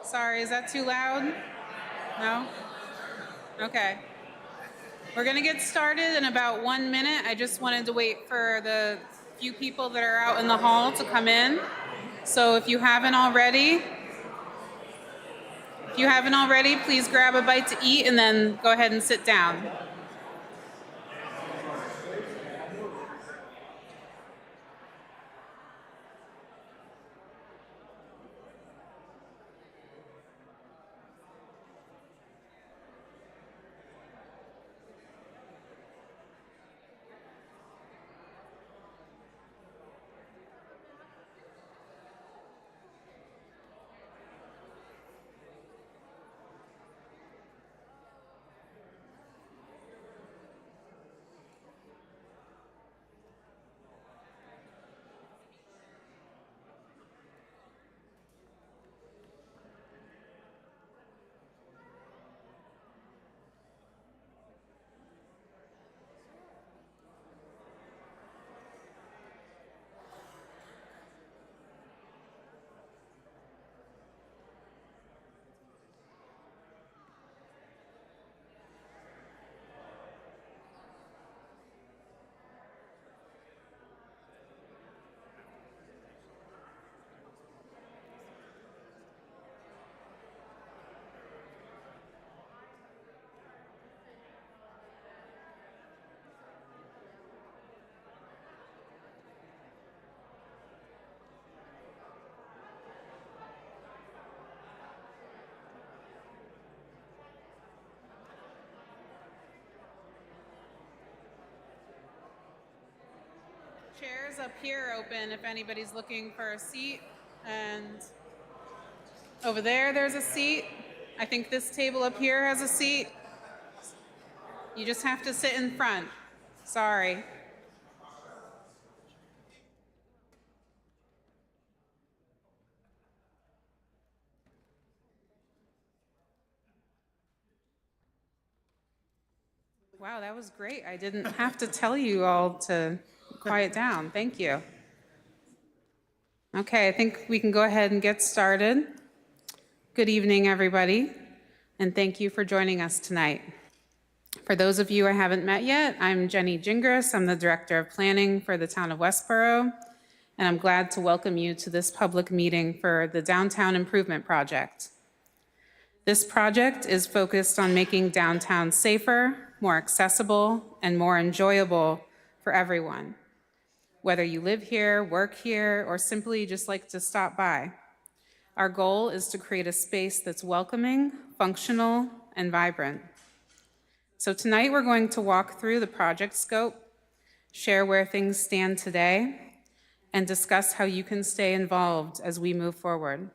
Sorry, is that too loud? No? Okay. We're going to get started in about 1 minute. I just wanted to wait for the few people that are out in the hall to come in. So if you haven't already, please grab a bite to eat and then go ahead and sit down. Chairs up here open if anybody's looking for a seat. And over there's a seat. I think this table up here has a seat. You just have to sit in front. Sorry. Wow, that was great. I didn't have to tell you all to quiet down. Thank you. Okay, I think we can go ahead and get started. Good evening, everybody, and thank you for joining us tonight. For those of you I haven't met yet, I'm Jenny Gingras. I'm the Director of Planning for the town of Westborough, and I'm glad to welcome you to this public meeting for the Downtown Improvement Project. This project is focused on making downtown safer, more accessible, and more enjoyable for everyone, whether you live here, work here, or simply just like to stop by. Our goal is to create a space that's welcoming, functional, and vibrant. So tonight we're going to walk through the project scope, share where things stand today, and discuss how you can stay involved as we move forward.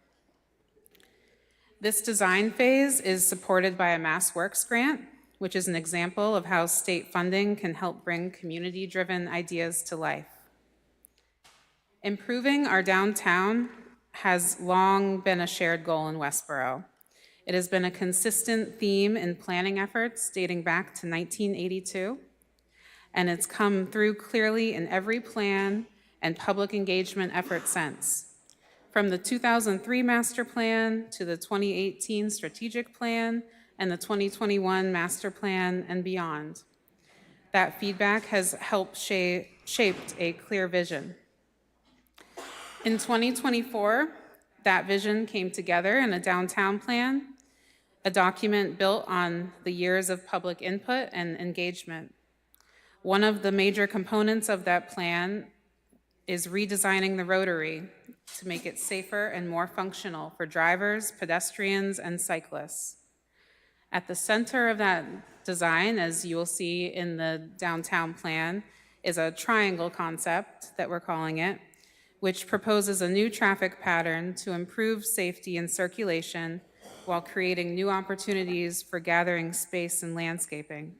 This design phase is supported by a MassWorks grant, which is an example of how state funding can help bring community-driven ideas to life. Improving our downtown has long been a shared goal in Westborough. It has been a consistent theme in planning efforts dating back to 1982, and it's come through clearly in every plan and public engagement effort since. From the 2003 master plan to the 2018 strategic plan and the 2021 master plan and beyond. That feedback has helped shaped a clear vision. In 2024, that vision came together in a downtown plan, a document built on the years of public input and engagement. One of the major components of that plan is redesigning the rotary to make it safer and more functional for drivers, pedestrians, and cyclists. At the center of that design, as you will see in the downtown plan, is a triangle concept that we're calling it, which proposes a new traffic pattern to improve safety and circulation while creating new opportunities for gathering space and landscaping.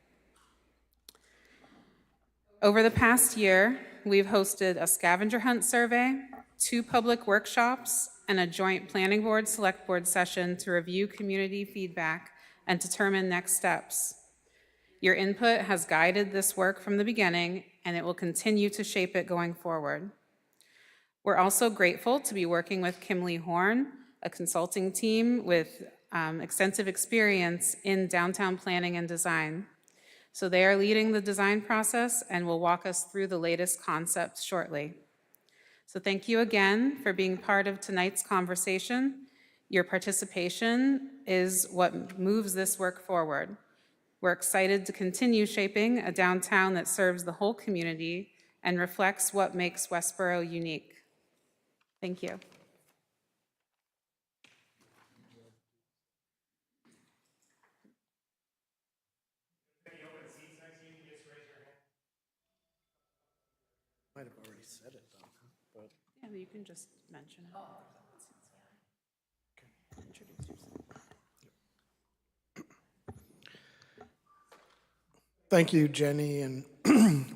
Over the past year, we've hosted a scavenger hunt survey, 2 public workshops, and a joint planning board select board session to review community feedback and determine next steps. Your input has guided this work from the beginning, and it will continue to shape it going forward. We're also grateful to be working with Kimley Horn, a consulting team with extensive experience in downtown planning and design. So they are leading the design process and will walk us through the latest concepts shortly. So thank you again for being part of tonight's conversation. Your participation is what moves this work forward. We're excited to continue shaping a downtown that serves the whole community and reflects what makes Westborough unique. Thank you. Might have already said it though, but. Yeah, you can just mention it. Introduce yourself. Thank you, Jenny, and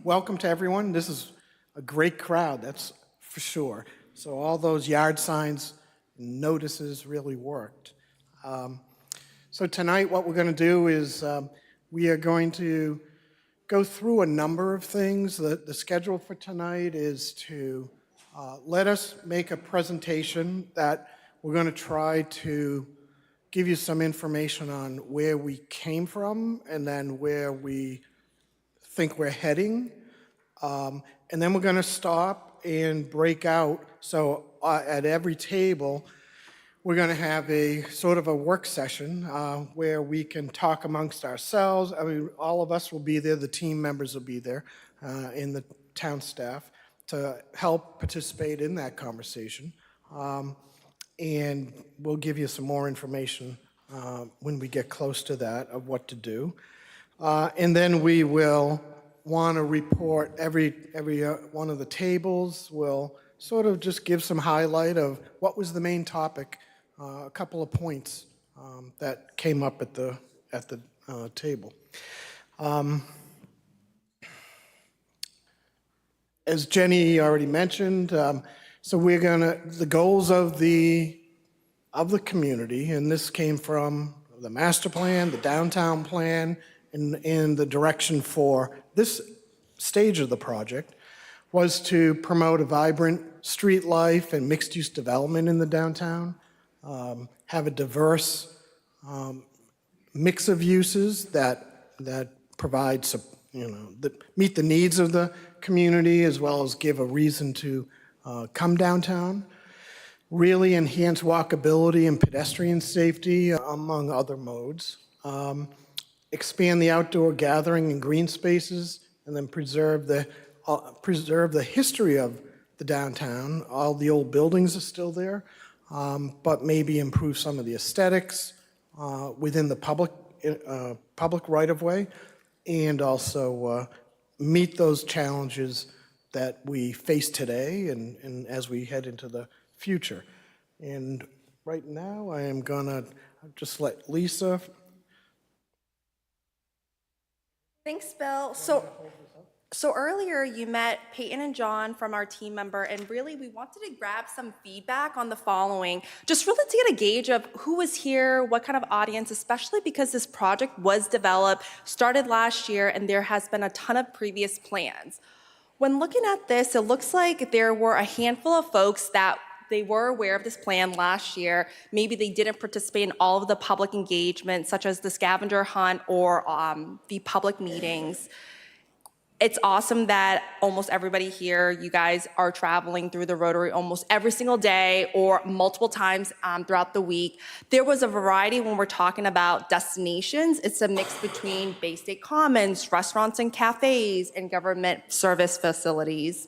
welcome to everyone. This is a great crowd, that's for sure. So all those yard signs and notices really worked. So tonight what we're going to do is we are going to go through a number of things. The schedule for tonight is to let us make a presentation that we're going to try to give you some information on where we came from and then where we think we're heading. And then we're going to stop and break out. So at every table, we're going to have a sort of a work session where we can talk amongst ourselves. I mean, all of us will be there. The team members will be there in the town staff to help participate in that conversation. And we'll give you some more information when we get close to that of what to do. And then we will want to report every one of the tables. We'll sort of just give some highlight of what was the main topic, a couple of points that came up at the table. As Jenny already mentioned, so we're the goals of the community, and this came from the master plan, the downtown plan, and the direction for this stage of the project was to promote a vibrant street life and mixed-use development in the downtown, have a diverse mix of uses that provide, that meet the needs of the community as well as give a reason to come downtown, really enhance walkability and pedestrian safety among other modes, expand the outdoor gathering and green spaces, and then preserve the history of the downtown. All the old buildings are still there, but maybe improve some of the aesthetics within the public right-of-way, and also meet those challenges that we face today and as we head into the future. And right now, I am gonna just let Lisa. Thanks, Bill. So earlier you met Peyton and John from our team member, and really we wanted to grab some feedback on the following, just really to get a gauge of who was here, what kind of audience, especially because this project was developed, started last year, and there has been a ton of previous plans. When looking at this, it looks like there were a handful of folks that they were aware of this plan last year. Maybe they didn't participate in all of the public engagement, such as the scavenger hunt or the public meetings. It's awesome that almost everybody here, you guys are traveling through the Rotary almost every single day or multiple times throughout the week. There was a variety when we're talking about destinations. It's a mix between Bay State Commons, restaurants and cafes, and government service facilities.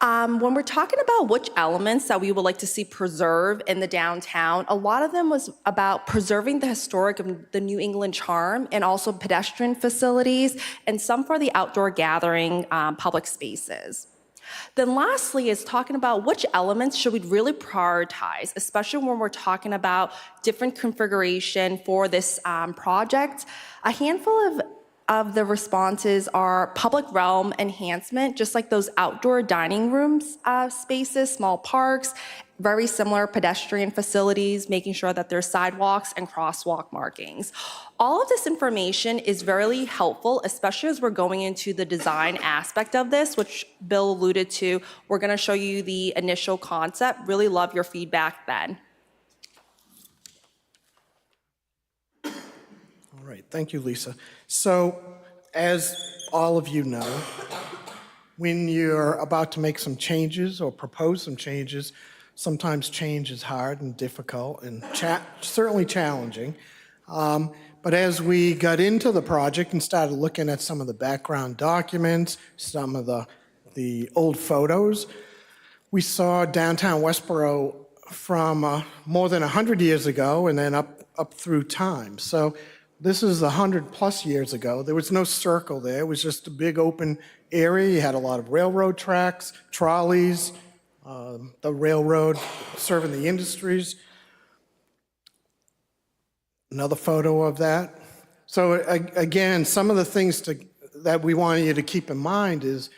When we're talking about which elements that we would like to see preserved in the downtown, a lot of them was about preserving the historic of the New England charm and also pedestrian facilities, and some for the outdoor gathering public spaces. Then lastly is talking about which elements should we really prioritize, especially when we're talking about different configuration for this project. A handful of of the responses are public realm enhancement, just like those outdoor dining rooms spaces, small parks, very similar pedestrian facilities, making sure that there's sidewalks and crosswalk markings. All of this information is very helpful, especially as we're going into the design aspect of this, which Bill alluded to. We're going to show you the initial concept. Really love your feedback then. All right, thank you, Lisa. So, as all of you know, when you're about to make some changes or propose some changes, sometimes change is hard and difficult and certainly challenging. But as we got into the project and started looking at some of the background documents, some of the old photos, we saw downtown Westborough from more than 100 years ago and then up through time. So this is 100+ years ago. There was no circle there. It was just a big open area. You had a lot of railroad tracks, trolleys, the railroad serving the industries. Another photo of that. So again, some of the things that we want you to keep in mind is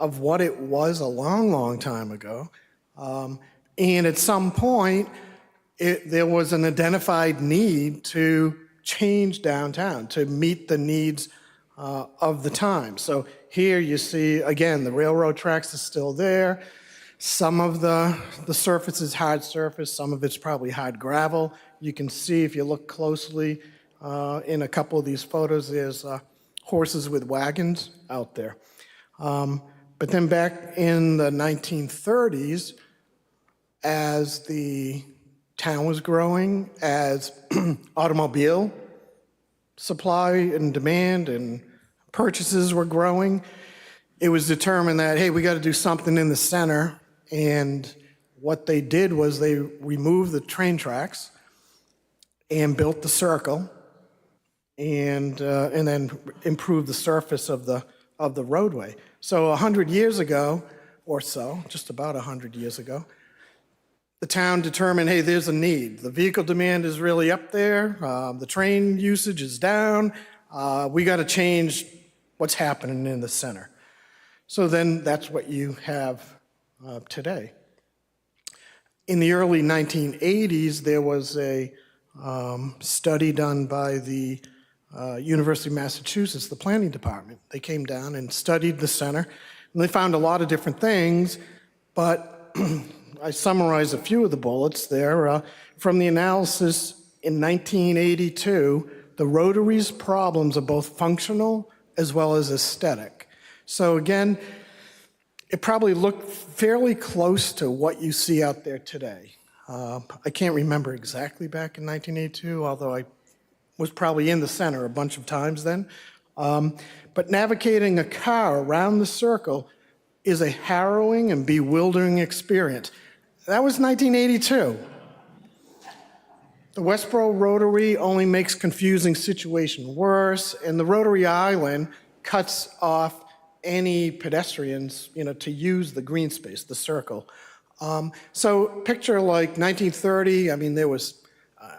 of what it was a long, long time ago. And at some point, there was an identified need to change downtown to meet the needs of the time. So here you see, again, the railroad tracks are still there. Some of the surface is hard surface, some of it's probably hard gravel. You can see if you look closely in a couple of these photos, there's horses with wagons out there. But then back in the 1930s, as the town was growing, as automobile supply and demand and purchases were growing, it was determined that, hey, we got to do something in the center. And what they did was they removed the train tracks and built the circle and then improved the surface of the roadway. So 100 years ago or so, just about 100 years ago, the town determined, hey, there's a need. The vehicle demand is really up there. The train usage is down. We got to change what's happening in the center. So then that's what you have today. In the early 1980s, there was a study done by the University of Massachusetts, the planning department. They came down and studied the center, and they found a lot of different things, but I summarized a few of the bullets there. From the analysis in 1982, the Rotary's problems are both functional as well as aesthetic. So again, it probably looked fairly close to what you see out there today. I can't remember exactly back in 1982, although I was probably in the center a bunch of times then. But navigating a car around the circle is a harrowing and bewildering experience. That was 1982. The Westborough Rotary only makes confusing situation worse, and the Rotary Island cuts off any pedestrians, to use the green space, the circle. So picture like 1930, there was,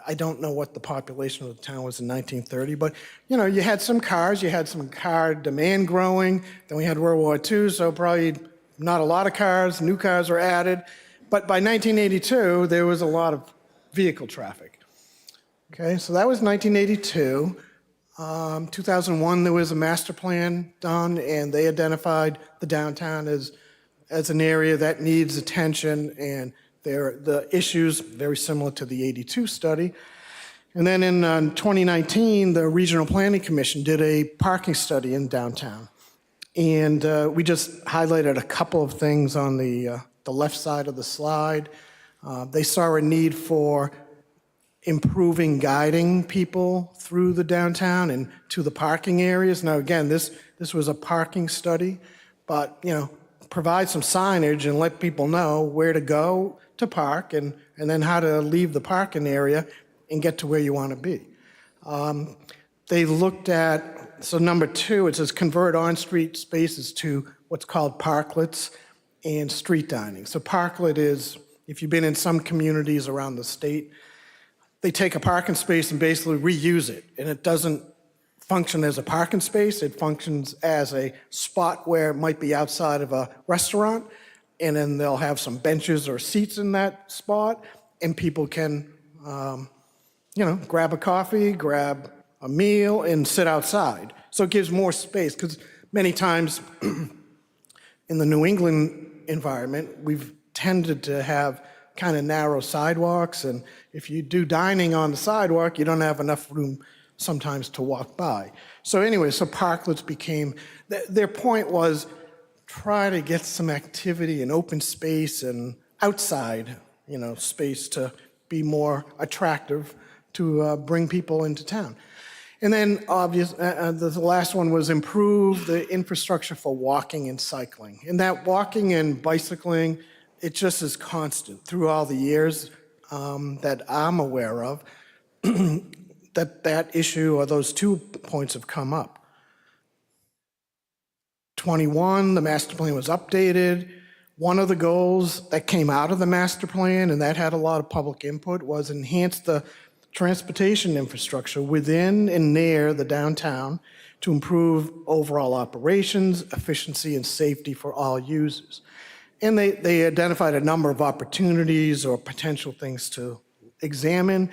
I don't know what the population of the town was in 1930, but you had some cars, you had some car demand growing, then we had World War II, so probably not a lot of cars, new cars were added, but by 1982, there was a lot of vehicle traffic. Okay, so that was 1982. 2001, there was a master plan done, and they identified the downtown as an area that needs attention, and the issues very similar to the 82 study. And then in 2019, the Regional Planning Commission did a parking study in downtown, and we just highlighted a couple of things on the left side of the slide. They saw a need for improving guiding people through the downtown and to the parking areas. Now, again, this was a parking study, but, provide some signage and let people know where to go to park and then how to leave the parking area and get to where you want to be. They looked at, so number 2, it says convert on-street spaces to what's called parklets and street dining. So parklet is, if you've been in some communities around the state, they take a parking space and basically reuse it, and it doesn't function as a parking space. It functions as a spot where it might be outside of a restaurant, and then they'll have some benches or seats in that spot, and people can, grab a coffee, grab a meal, and sit outside. So it gives more space, because many times in the New England environment, we've tended to have kind of narrow sidewalks, and if you do dining on the sidewalk, you don't have enough room sometimes to walk by. So anyway, so parklets became, their point was try to get some activity and open space and outside, space to be more attractive to bring people into town. And then the last one was improve the infrastructure for walking and cycling. And that walking and bicycling, it just is constant through all the years that I'm aware of, that issue or those 2 points have come up. 21, the master plan was updated. One of the goals that came out of the master plan, and that had a lot of public input, was enhance the transportation infrastructure within and near the downtown to improve overall operations, efficiency, and safety for all users. And they identified a number of opportunities or potential things to examine,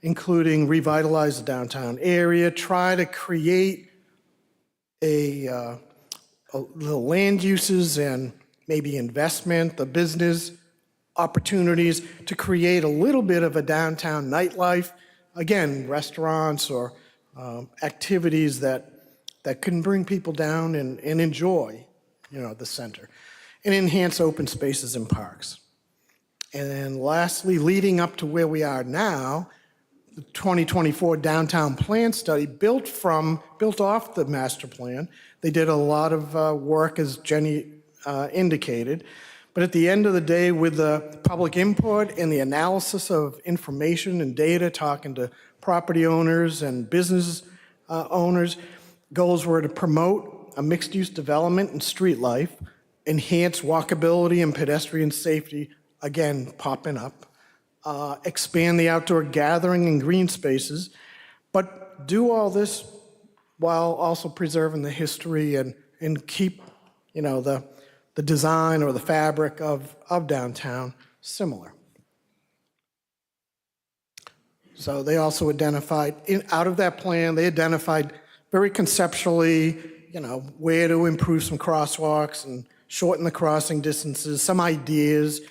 including revitalize the downtown area, try to create the land uses and maybe investment, the business opportunities to create a little bit of a downtown nightlife. Again, restaurants or activities that can bring people down and enjoy, the center. And enhance open spaces and parks. And then lastly, leading up to where we are now, the 2024 downtown plan study built off the master plan. They did a lot of work, as Jenny indicated. But at the end of the day, with the public input and the analysis of information and data, talking to property owners and business owners, goals were to promote a mixed-use development and street life, enhance walkability and pedestrian safety, again, popping up, expand the outdoor gathering and green spaces, but do all this while also preserving the history and keep, the design or the fabric of downtown similar. So they also identified, out of that plan, they identified very conceptually, where to improve some crosswalks and shorten the crossing distances, some ideas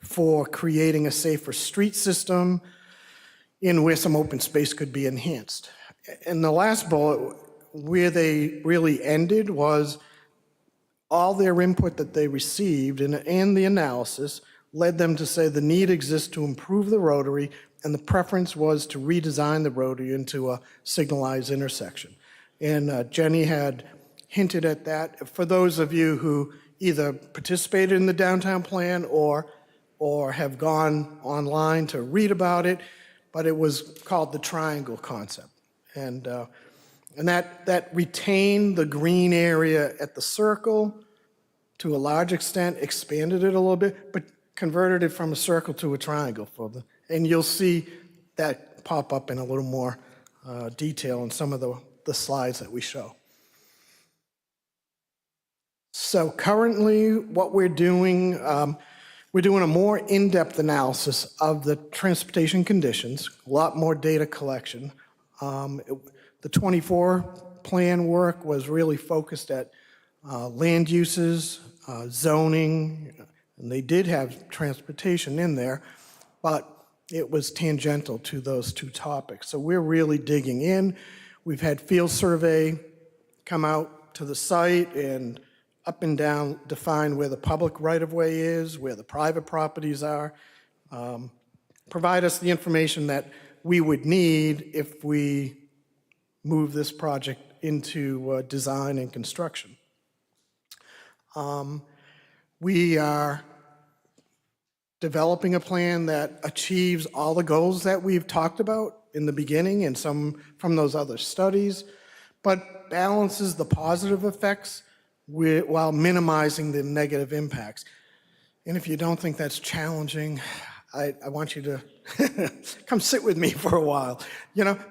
for creating a safer street system in where some open space could be enhanced. And the last bullet, where they really ended, was all their input that they received and the analysis led them to say the need exists to improve the rotary, and the preference was to redesign the rotary into a signalized intersection. And Jenny had hinted at that. For those of you who either participated in the downtown plan or have gone online to read about it, but it was called the triangle concept. And that retained the green area at the circle to a large extent, expanded it a little bit, but converted it from a circle to a triangle and you'll see that pop up in a little more detail in some of the slides that we show. So currently what we're doing a more in-depth analysis of the transportation conditions, a lot more data collection. The 24 plan work was really focused at land uses, zoning, and they did have transportation in there, but it was tangential to those 2 topics. So we're really digging in. We've had field survey come out to the site and up and down define where the public right-of-way is, where the private properties are, provide us the information that we would need if we move this project into design and construction. We are developing a plan that achieves all the goals that we've talked about in the beginning and some from those other studies, but balances the positive effects while minimizing the negative impacts. And if you don't think that's challenging, I want you to come sit with me for a while,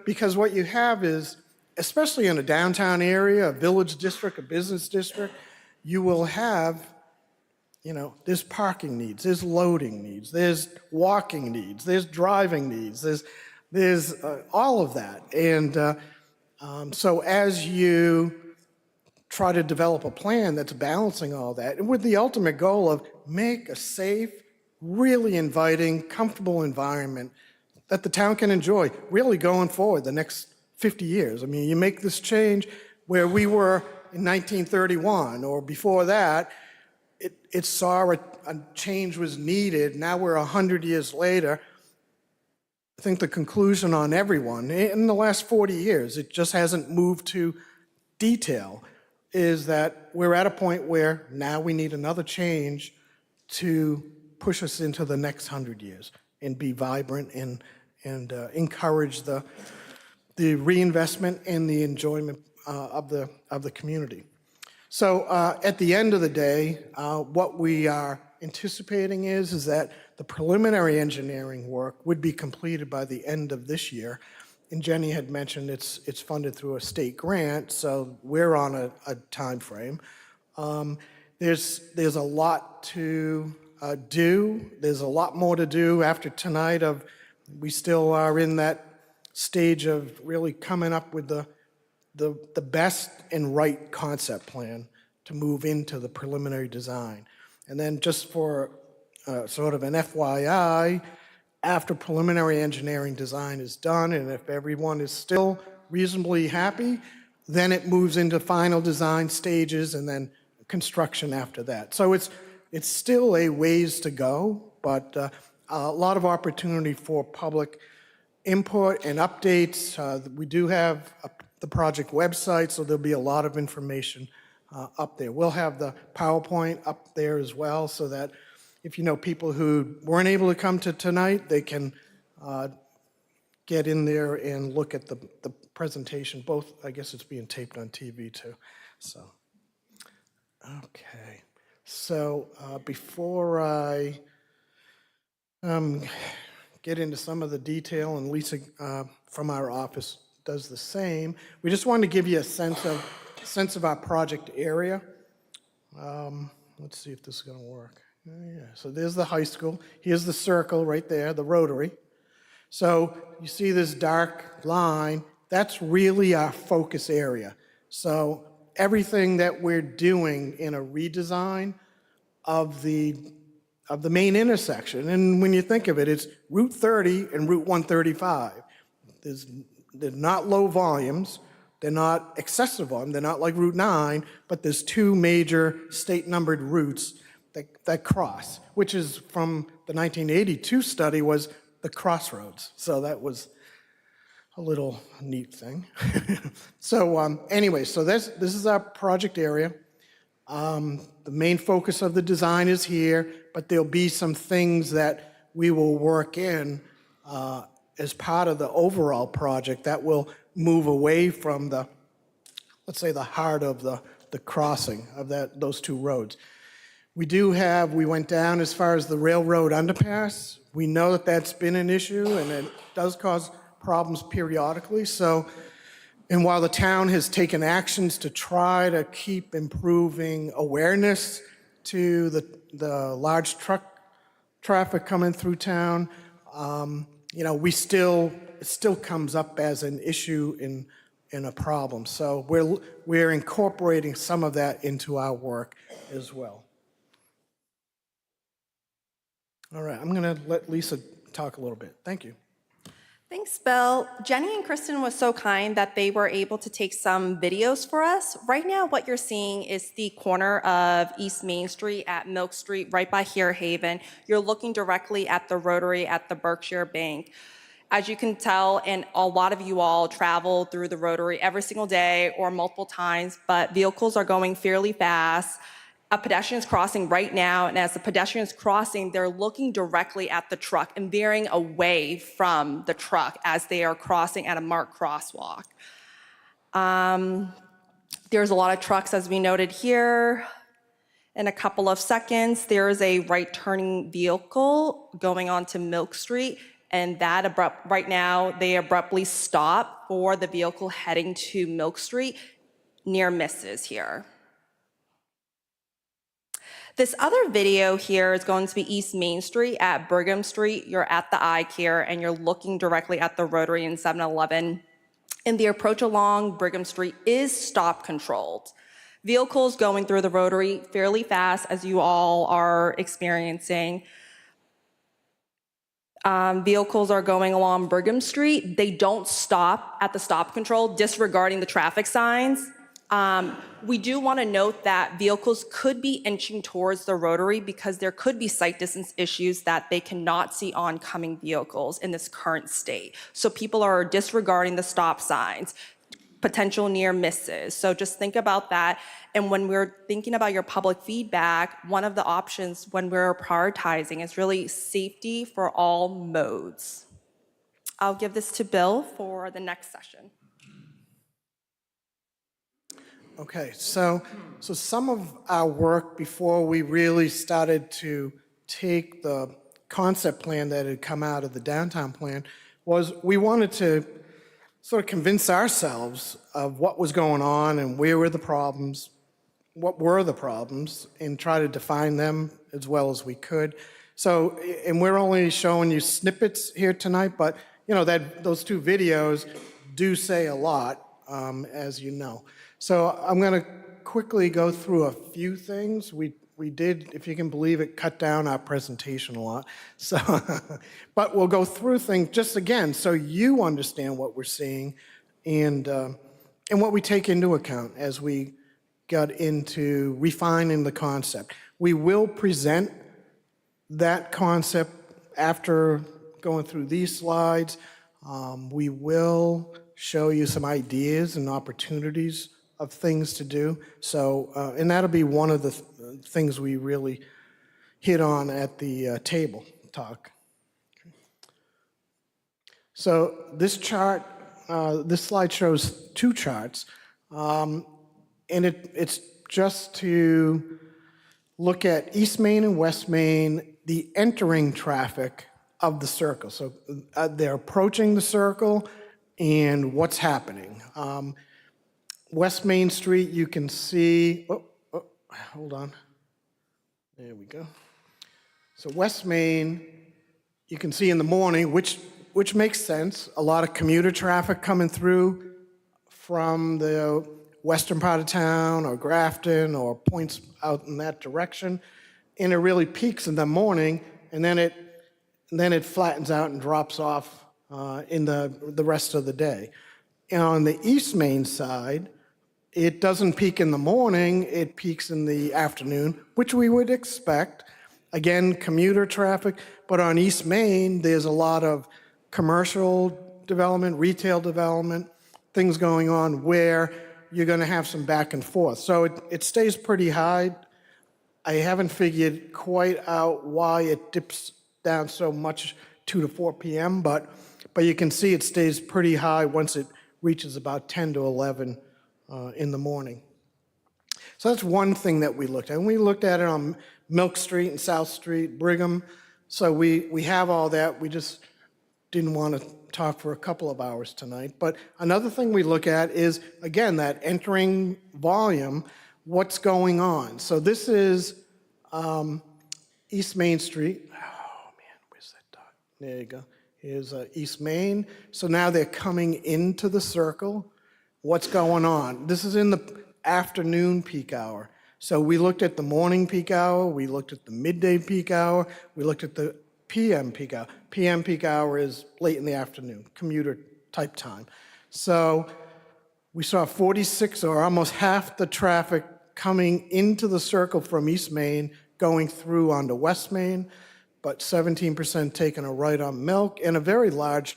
because what you have is especially in a downtown area, a village district, a business district, you will have, there's parking needs, there's loading needs, there's walking needs, there's driving needs, there's all of that. And so as you try to develop a plan that's balancing all that, and with the ultimate goal of make a safe, really inviting, comfortable environment that the town can enjoy, really going forward the next 50 years. I mean, you make this change where we were in 1931 or before that, it saw a change was needed. Now we're 100 years later. I think the conclusion on everyone in the last 40 years, it just hasn't moved to detail, is that we're at a point where now we need another change to push us into the next 100 years and be vibrant and encourage the reinvestment and the enjoyment of the community. So at the end of the day, what we are anticipating is that the preliminary engineering work would be completed by the end of this year. And Jenny had mentioned it's funded through a state grant, so we're on a time frame. There's a lot to do. There's a lot more to do after tonight. We still are in that stage of really coming up with the best and right concept plan to move into the preliminary design. And then just for sort of an FYI, after preliminary engineering design is done, and if everyone is still reasonably happy, then it moves into final design stages and then construction after that. So it's still a ways to go, but a lot of opportunity for public input and updates. We do have the project website, so there'll be a lot of information up there. We'll have the PowerPoint up there as well, so that if you know people who weren't able to come to tonight, they can get in there and look at the presentation. Both, I guess it's being taped on TV too. So, okay. So before I get into some of the detail, and Lisa from our office does the same, we just wanted to give you a sense of our project area. Let's see if this is going to work. Yeah, so there's the high school. Here's the circle right there, the rotary. So you see this dark line, that's really our focus area. So everything that we're doing in a redesign of the main intersection, and when you think of it, it's Route 30 and Route 135. They're not low volumes, they're not excessive volume, they're not like Route 9, but there's two major state-numbered routes that cross, which is from the 1982 study was the crossroads. So that was a little neat thing. So anyway, so this is our project area. The main focus of the design is here, but there'll be some things that we will work in as part of the overall project that will move away from let's say the heart of the crossing of those two roads. We went down as far as the railroad underpass. We know that that's been an issue and it does cause problems periodically. So, and while the town has taken actions to try to keep improving awareness to the large truck traffic coming through town, it still comes up as an issue in a problem. So we're incorporating some of that into our work as well. All right, I'm going to let Lisa talk a little bit. Thank you. Thanks, Bill. Jenny and Kristen was so kind that they were able to take some videos for us. Right now, what you're seeing is the corner of East Main Street at Milk Street, right by Hare Haven. You're looking directly at the Rotary at the Berkshire Bank. As you can tell, and a lot of you all travel through the Rotary every single day or multiple times, but vehicles are going fairly fast. A pedestrian is crossing right now, and as the pedestrian is crossing, they're looking directly at the truck and veering away from the truck as they are crossing at a marked crosswalk. There's a lot of trucks, as we noted here. In a couple of seconds, there is a right-turning vehicle going onto Milk Street, and right now, they abruptly stop. for the vehicle heading to Milk Street, near misses here. This other video here is going to be East Main Street at Brigham Street. You're at the eye care and you're looking directly at the Rotary and 7-Eleven. And the approach along Brigham Street is stop controlled. Vehicles going through the Rotary fairly fast, as you all are experiencing. Vehicles are going along Brigham Street. They don't stop at the stop control, disregarding the traffic signs. We do want to note that vehicles could be inching towards the Rotary because there could be sight distance issues that they cannot see oncoming vehicles in this current state. So people are disregarding the stop signs, potential near misses. So just think about that. And when we're thinking about your public feedback, one of the options when we're prioritizing is really safety for all modes. I'll give this to Bill for the next session. Okay, so some of our work before we really started to take the concept plan that had come out of the downtown plan was we wanted to sort of convince ourselves of what was going on and where were the problems, what were the problems, and try to define them as well as we could. So, and we're only showing you snippets here tonight, but you know that those two videos do say a lot, as you know. So I'm going to quickly go through a few things. We did, if you can believe it, cut down our presentation a lot. So, but we'll go through things just again so you understand what we're seeing and what we take into account as we got into refining the concept. We will present that concept after going through these slides. We will show you some ideas and opportunities of things to do. So, and that'll be one of the things we really hit on at the table talk. So this chart, this slide shows two charts, and it's just to look at East Main and West Main, the entering traffic of the circle. So they're approaching the circle and what's happening. West Main Street, you can see, hold on. There we go. So West Main, you can see in the morning, which makes sense. A lot of commuter traffic coming through from the western part of town or Grafton or points out in that direction. And it really peaks in the morning, and then it flattens out and drops off in the rest of the day. And on the East Main side, it doesn't peak in the morning, it peaks in the afternoon, which we would expect. Again, commuter traffic, but on East Main, there's a lot of commercial development, retail development, things going on where you're gonna have some back and forth. So it stays pretty high. I haven't figured quite out why it dips down so much 2 to 4 p.m., but you can see it stays pretty high once it reaches about 10 to 11 in the morning. So that's one thing that we looked at. And we looked at it on Milk Street and South Street, Brigham. So we have all that. We just didn't want to talk for a couple of hours tonight. But another thing we look at is, again, that entering volume, what's going on. So this is East Main Street. Oh, man, where's that dot? There you go. Here's East Main. So now they're coming into the circle. What's going on? This is in the afternoon peak hour. So we looked at the morning peak hour, we looked at the midday peak hour, we looked at the PM peak hour. PM peak hour is late in the afternoon, commuter type time. So we saw 46 or almost half the traffic coming into the circle from East Main, going through onto West Main, but 17% taking a right on Milk, and a very large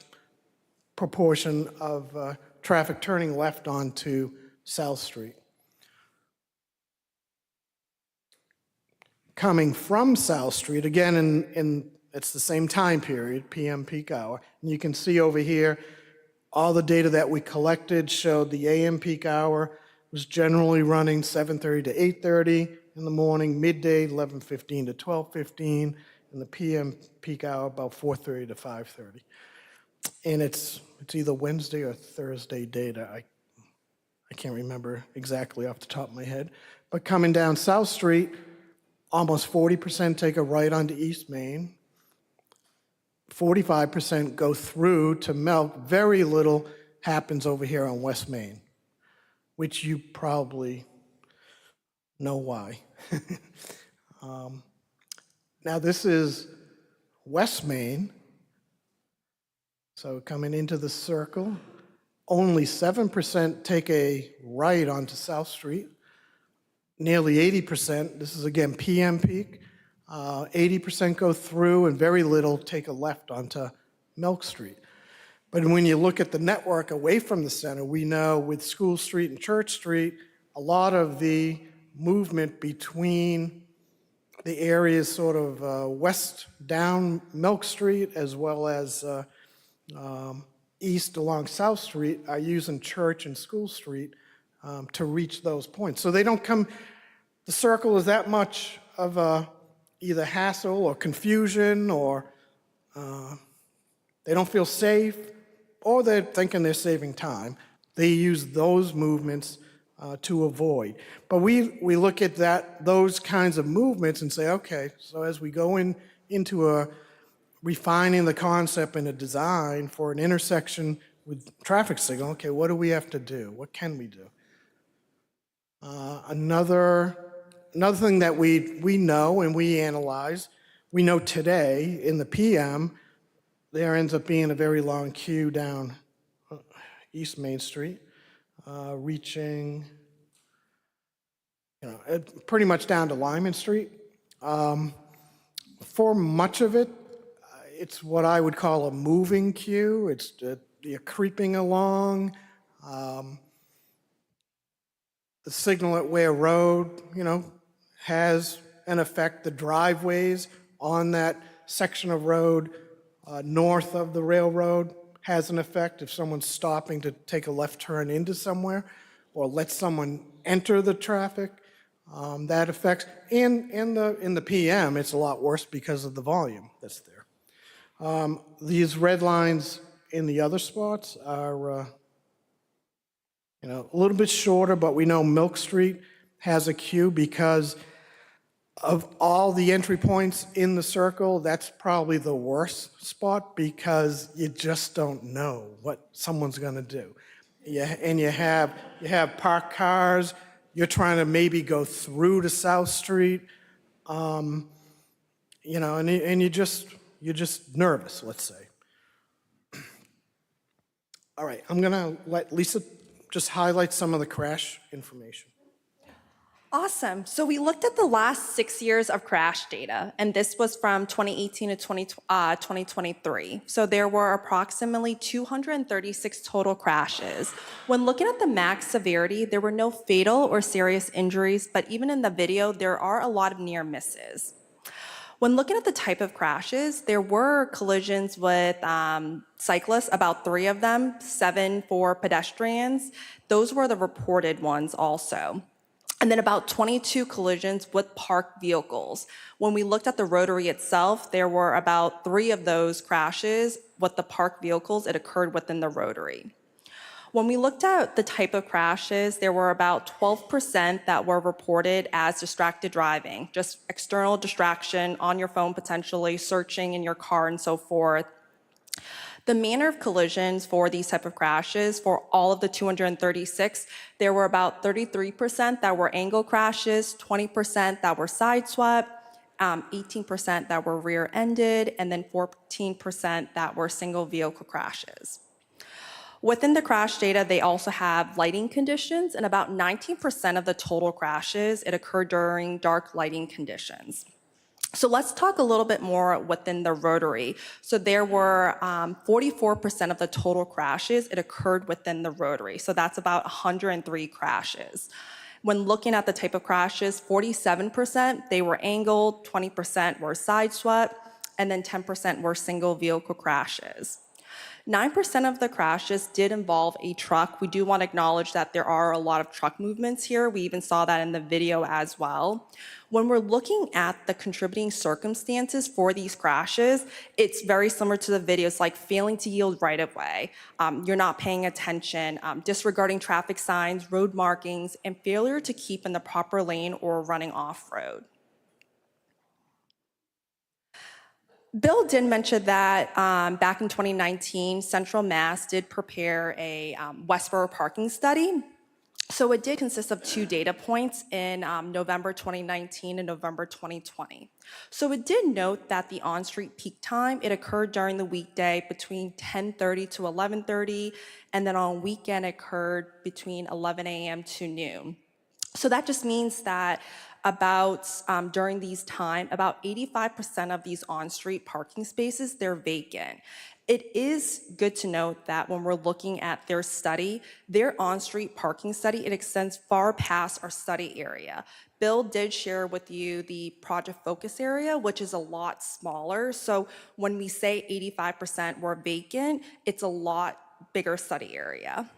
proportion of traffic turning left onto South Street. Coming from South Street, again, it's the same time period, PM peak hour. And you can see over here, all the data that we collected showed the AM peak hour was generally running 7:30 to 8:30 in the morning, midday 11:15 to 12:15, and the PM peak hour about 4:30 to 5:30. And it's either Wednesday or Thursday data. I can't remember exactly off the top of my head. But coming down South Street, almost 40% take a right onto East Main. 45% go through to Milk. Very little happens over here on West Main, which you probably know why. Now this is West Main. So coming into the circle, only 7% take a right onto South Street. Nearly 80%, this is again PM peak, 80% go through and very little take a left onto Milk Street. But when you look at the network away from the center, we know with School Street and Church Street, a lot of the movement between the areas sort of west down Milk Street as well as east along South Street are using Church and School Street to reach those points. So they don't come, the circle is that much of a either hassle or confusion, or they don't feel safe, or they're thinking they're saving time. They use those movements to avoid. But we look at those kinds of movements and say, okay, so as we go into refining the concept and a design for an intersection with traffic signal, okay, what do we have to do? What can we do? Another thing that we know and we analyze, we know today in the PM, there ends up being a very long queue down East Main Street, reaching, pretty much down to Lyman Street. For much of it, it's what I would call a moving queue. It's you're creeping along. The signal at Ware Road, has an effect. The driveways on that section of road north of the railroad has an effect. If someone's stopping to take a left turn into somewhere or let someone enter the traffic, that affects. And in the PM, it's a lot worse because of the volume that's there. These red lines in the other spots are a little bit shorter, but we know Milk Street has a queue because of all the entry points in the circle. That's probably the worst spot because you just don't know what someone's going to do. And you have parked cars. You're trying to maybe go through to South Street, and you're just nervous, let's say. All right, I'm going to let Lisa just highlight some of the crash information. Awesome. So we looked at the last 6 years of crash data, and this was from 2018 to 2023. So there were approximately 236 total crashes. When looking at the max severity, there were no fatal or serious injuries, but even in the video, there are a lot of near misses. When looking at the type of crashes, there were collisions with cyclists, about 3 of them, 7 for pedestrians. Those were the reported ones also. And then about 22 collisions with parked vehicles. When we looked at the rotary itself, there were about 3 of those crashes with the parked vehicles. It occurred within the rotary. When we looked at the type of crashes, there were about 12% that were reported as distracted driving, just external distraction on your phone, potentially searching in your car and so forth. The manner of collisions for these type of crashes, for all of the 236, there were about 33% that were angle crashes, 20% that were sideswept, 18% that were rear-ended, and then 14% that were single vehicle crashes. Within the crash data, they also have lighting conditions, and about 19% of the total crashes, it occurred during dark lighting conditions. So let's talk a little bit more within the rotary. So there were 44% of the total crashes, it occurred within the rotary. So that's about 103 crashes. When looking at the type of crashes, 47%, they were angled, 20% were sideswept, and then 10% were single vehicle crashes. 9% of the crashes did involve a truck. We do want to acknowledge that there are a lot of truck movements here. We even saw that in the video as well. When we're looking at the contributing circumstances for these crashes, it's very similar to the videos, like failing to yield right of way, you're not paying attention, disregarding traffic signs, road markings, and failure to keep in the proper lane or running off-road. Bill did mention that back in 2019, Central Mass did prepare a Westborough parking study. So it did consist of 2 data points in November 2019 and November 2020. So it did note that the on-street peak time, it occurred during the weekday between 10:30 to 11:30, and then on weekend it occurred between 11 a.m. to noon. So that just means that during these time, about 85% of these on-street parking spaces, they're vacant. It is good to note that when we're looking at their study, their on-street parking study, it extends far past our study area. Bill did share with you the project focus area, which is a lot smaller. So when we say 85% were vacant, it's a lot bigger study area.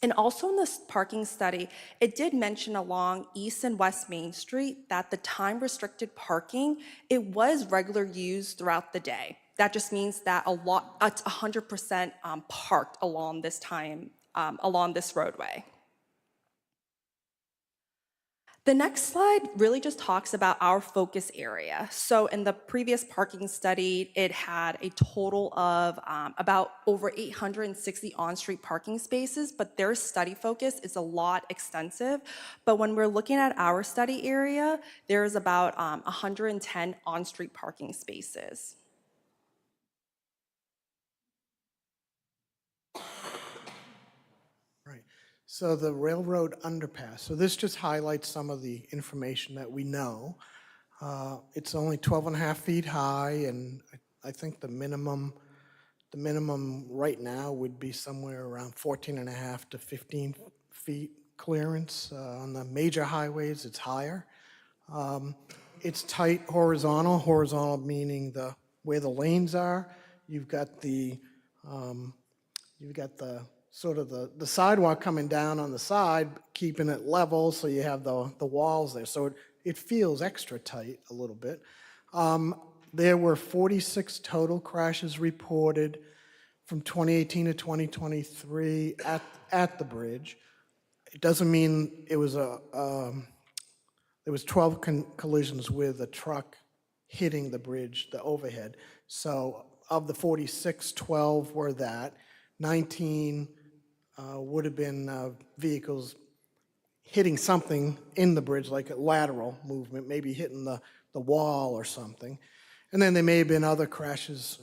And also in this parking study, it did mention along East and West Main Street that the time-restricted parking, it was regular use throughout the day. That just means that it's 100% parked along this roadway. The next slide really just talks about our focus area. So in the previous parking study, it had a total of about over 860 on-street parking spaces, but their study focus is a lot extensive. But when we're looking at our study area, there's about 110 on-street parking spaces. So the railroad underpass, so this just highlights some of the information that we know. It's only 12 and a half feet high, and I think the minimum right now would be somewhere around 14 and a half to 15 feet clearance. On the major highways, it's higher. It's tight horizontal meaning where the lanes are. You've got the sort of the sidewalk coming down on the side, keeping it level, so you have the walls there. So it feels extra tight a little bit. There were 46 total crashes reported from 2018 to 2023 at the bridge. It doesn't mean it was there was 12 collisions with a truck hitting the bridge, the overhead. So of the 46, 12 were that. 19 would have been vehicles hitting something in the bridge, like a lateral movement, maybe hitting the wall or something. And then there may have been other crashes,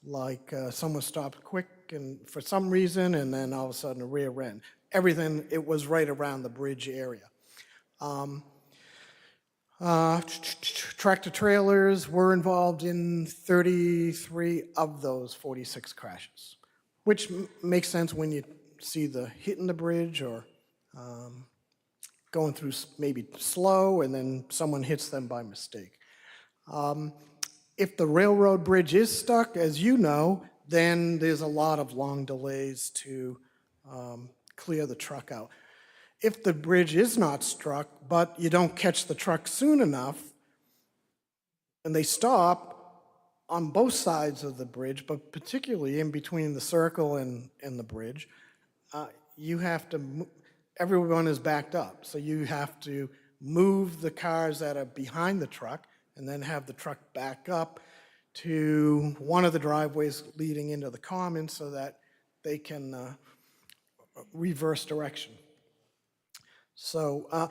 like someone stopped quick and for some reason, and then all of a sudden a rear end. Everything, it was right around the bridge area. Tractor trailers were involved in 33 of those 46 crashes, which makes sense when you see the hitting the bridge or going through maybe slow and then someone hits them by mistake. If the railroad bridge is stuck, as you know, then there's a lot of long delays to clear the truck out. If the bridge is not struck, but you don't catch the truck soon enough, and they stop on both sides of the bridge, but particularly in between the circle and the bridge, you have to, everyone is backed up. So you have to move the cars that are behind the truck and then have the truck back up to one of the driveways leading into the common so that they can reverse direction. So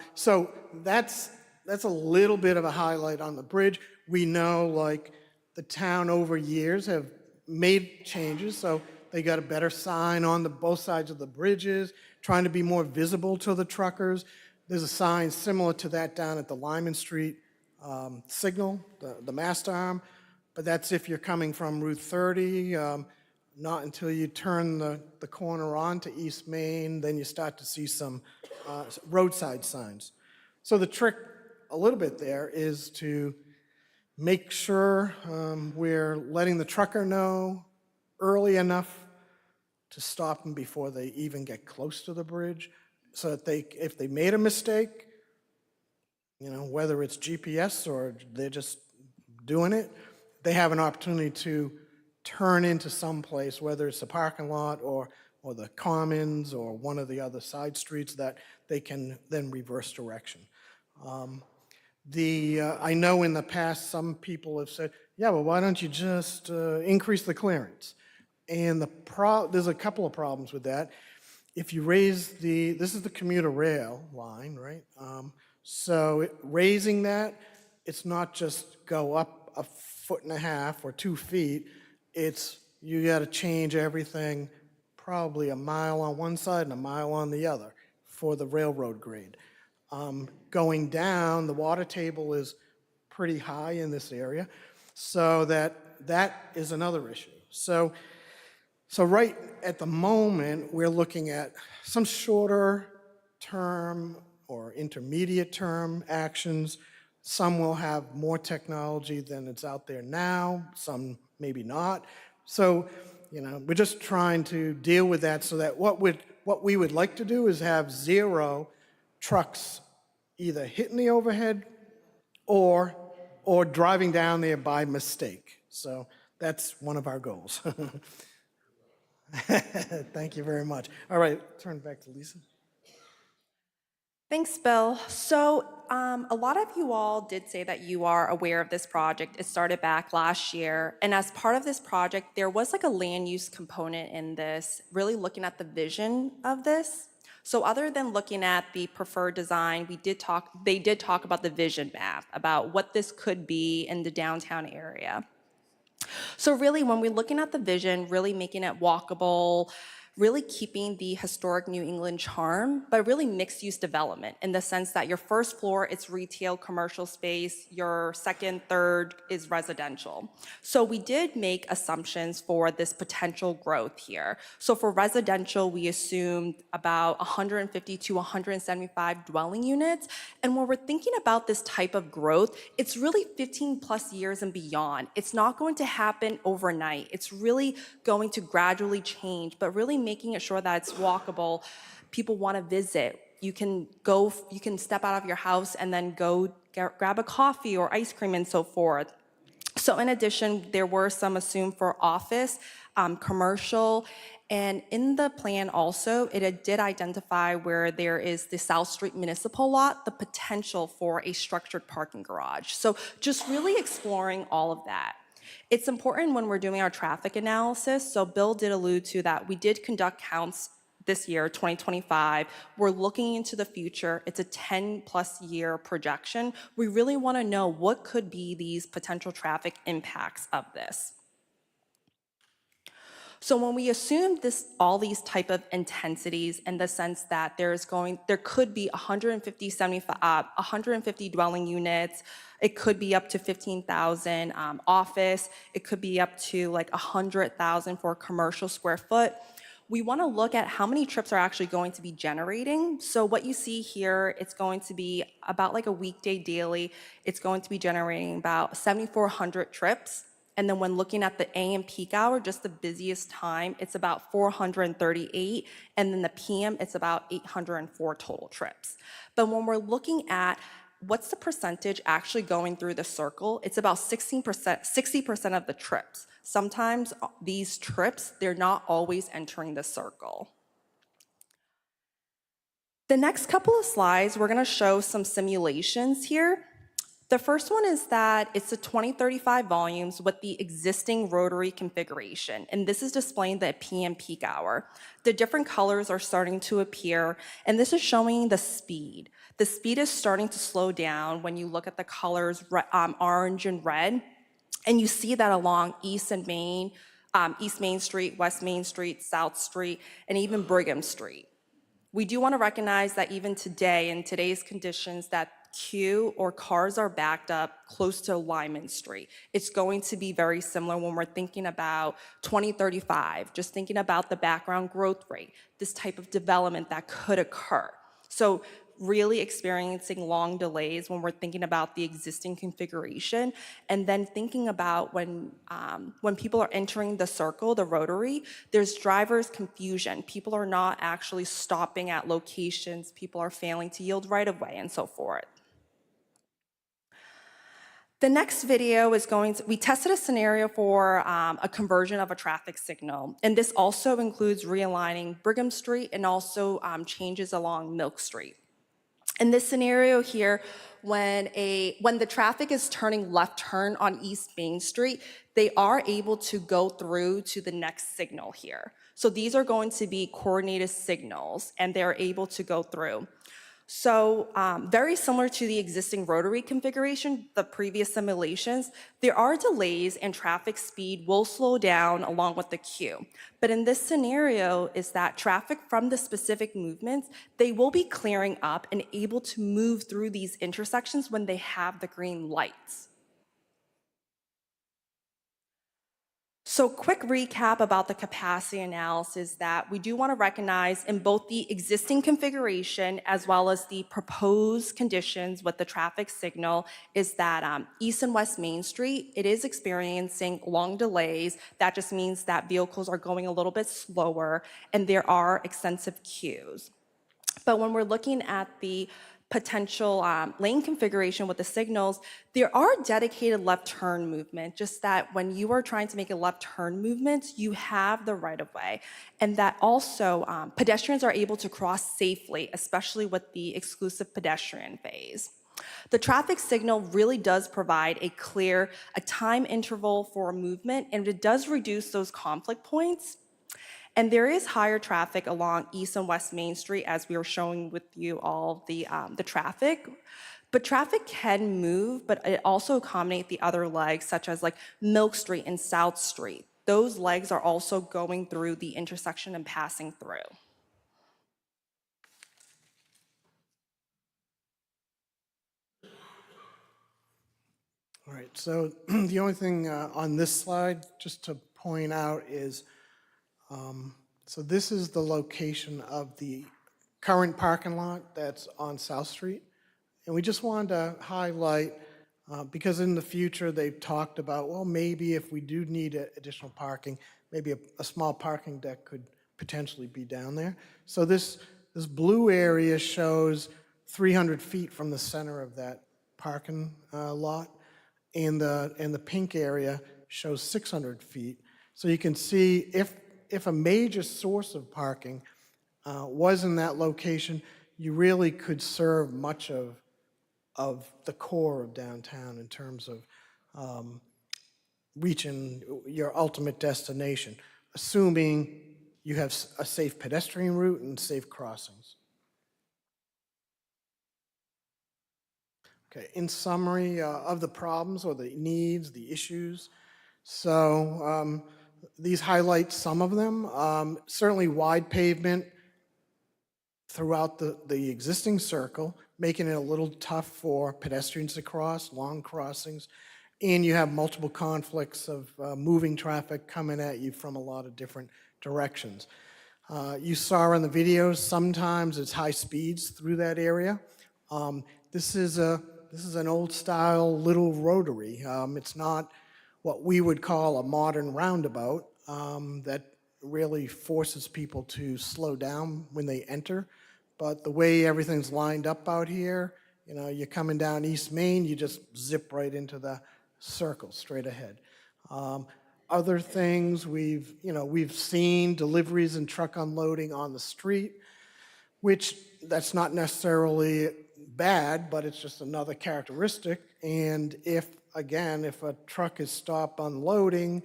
that's a little bit of a highlight on the bridge. We know, like, the town over years have made changes, so they got a better sign on both sides of the bridges, trying to be more visible to the truckers. There's a sign similar to that down at the Lyman Street signal, the mast arm, but that's if you're coming from Route 30. Not until you turn the corner onto East Main, then you start to see some roadside signs. So the trick a little bit there is to make sure we're letting the trucker know early enough to stop them before they even get close to the bridge, so that if they made a mistake, whether it's GPS or they're just doing it, they have an opportunity to turn into some place, whether it's a parking lot or the commons or one of the other side streets, that they can then reverse direction. I know in the past some people have said, yeah, well, why don't you just increase the clearance? And there's a couple of problems with that. If you raise this is the commuter rail line, right? So raising that, it's not just go up a foot and a half or 2 feet. You got to change everything probably a mile on one side and a mile on the other for the railroad grade. Going down, the water table is pretty high in this area, so that is another issue. So right at the moment, we're looking at some shorter term or intermediate term actions. Some will have more technology than it's out there now, some maybe not. So, we're just trying to deal with that, so that what we would like to do is have 0 trucks either hitting the overhead or driving down there by mistake. So that's one of our goals. Thank you very much. All right, turn back to Lisa. Thanks, Bill. So a lot of you all did say that you are aware of this project. It started back last year. And as part of this project, there was like a land use component in this, really looking at the vision of this. So other than looking at the preferred design, they did talk about the vision map, about what this could be in the downtown area. So really, when we're looking at the vision, really making it walkable, really keeping the historic New England charm, but really mixed-use development in the sense that your first floor, it's retail, commercial space, your second, third is residential. So we did make assumptions for this potential growth here. So for residential, we assumed about 150 to 175 dwelling units. And when we're thinking about this type of growth, it's really 15 plus years and beyond. It's not going to happen overnight. It's really going to gradually change, but really making it sure that it's walkable. People want to visit. You can step out of your house and then go grab a coffee or ice cream and so forth. So in addition, there were some assumed for office, commercial, and in the plan also, it did identify where there is the South Street Municipal Lot, the potential for a structured parking garage. So just really exploring all of that. It's important when we're doing our traffic analysis. So Bill did allude to that. We did conduct counts this year, 2025. We're looking into the future. It's a 10-plus year projection. We really want to know what could be these potential traffic impacts of this. So when we assume all these type of intensities in the sense that there could be 150 dwelling units, it could be up to 15,000 office, it could be up to like 100,000 for commercial square foot. We want to look at how many trips are actually going to be generating. So what you see here, it's going to be about like a weekday daily. It's going to be generating about 7,400 trips. And then when looking at the AM peak hour, just the busiest time, it's about 438. And then the PM, it's about 804 total trips. But when we're looking at what's the percentage actually going through the circle, it's about 60% of the trips. Sometimes these trips, they're not always entering the circle. The next couple of slides, we're gonna show some simulations here. The first one is that it's a 2035 volumes with the existing rotary configuration, and this is displaying the PM peak hour. The different colors are starting to appear, and this is showing the speed. The speed is starting to slow down when you look at the colors orange and red, and you see that along East Main Street, West Main Street, South Street, and even Brigham Street. We do want to recognize that even today, in today's conditions, that queue or cars are backed up close to Lyman Street. It's going to be very similar when we're thinking about 2035, just thinking about the background growth rate, this type of development that could occur. So really experiencing long delays when we're thinking about the existing configuration, and then thinking about when people are entering the circle, the rotary, there's driver's confusion. People are not actually stopping at locations. People are failing to yield right of way and so forth. The next video is we tested a scenario for a conversion of a traffic signal. And this also includes realigning Brigham Street and also changes along Milk Street. In this scenario here, when the traffic is turning left turn on East Main Street, they are able to go through to the next signal here. So these are going to be coordinated signals, and they're able to go through. So very similar to the existing rotary configuration, the previous simulations, there are delays and traffic speed will slow down along with the queue. But in this scenario is that traffic from the specific movements, they will be clearing up and able to move through these intersections when they have the green lights. So quick recap about the capacity analysis that we do want to recognize in both the existing configuration as well as the proposed conditions with the traffic signal is that East and West Main Street, it is experiencing long delays. That just means that vehicles are going a little bit slower and there are extensive queues. But when we're looking at the potential lane configuration with the signals, there are dedicated left turn movement, just that when you are trying to make a left turn movement, you have the right of way. And that also pedestrians are able to cross safely, especially with the exclusive pedestrian phase. The traffic signal really does provide a time interval for movement, and it does reduce those conflict points. And there is higher traffic along East and West Main Street, as we were showing with you all the traffic. But traffic can move, but it also accommodates the other legs, such as like Milk Street and South Street. Those legs are also going through the intersection and passing through. All right, so the only thing on this slide, just to point out, is so this is the location of the current parking lot that's on South Street. And we just wanted to highlight, because in the future they've talked about, well, maybe if we do need additional parking, maybe a small parking deck could potentially be down there. So this blue area shows 300 feet from the center of that parking lot, and the pink area shows 600 feet. So you can see if a major source of parking was in that location, you really could serve much of the core of downtown in terms of reaching your ultimate destination, assuming you have a safe pedestrian route and safe crossings. Okay, in summary of the problems or the needs, the issues, so these highlight some of them. Certainly wide pavement throughout the existing circle, making it a little tough for pedestrians to cross, long crossings, and you have multiple conflicts of moving traffic coming at you from a lot of different directions. You saw in the videos, sometimes it's high speeds through that area. This is an old style little rotary. It's not what we would call a modern roundabout that really forces people to slow down when they enter. But the way everything's lined up out here, you know, you're coming down East Main, you just zip right into the circle straight ahead. Other things we've seen deliveries and truck unloading on the street, which that's not necessarily bad, but it's just another characteristic. And if a truck is stopped unloading,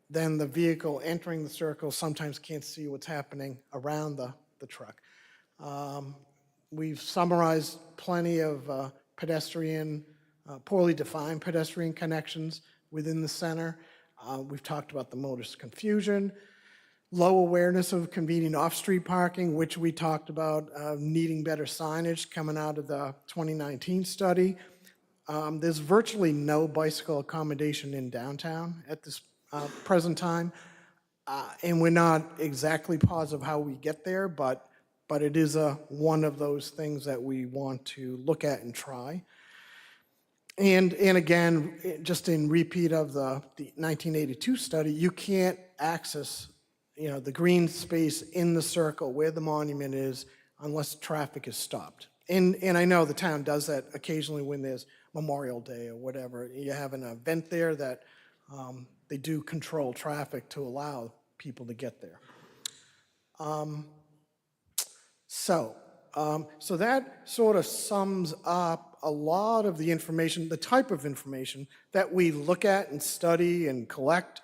then the vehicle entering the circle sometimes can't see what's happening around the truck. We've summarized plenty of poorly defined pedestrian connections within the center. We've talked about the motorist confusion, low awareness of convenient off-street parking, which we talked about needing better signage coming out of the 2019 study. There's virtually no bicycle accommodation in downtown at this present time, and we're not exactly positive how we get there, but but it is one of those things that we want to look at and try. And again, just in repeat of the 1982 study, you can't access, the green space in the circle where the monument is unless traffic is stopped. And I know the town does that occasionally when there's Memorial Day or whatever. You have an event there that they do control traffic to allow people to get there. So that sort of sums up a lot of the information, the type of information that we look at and study and collect.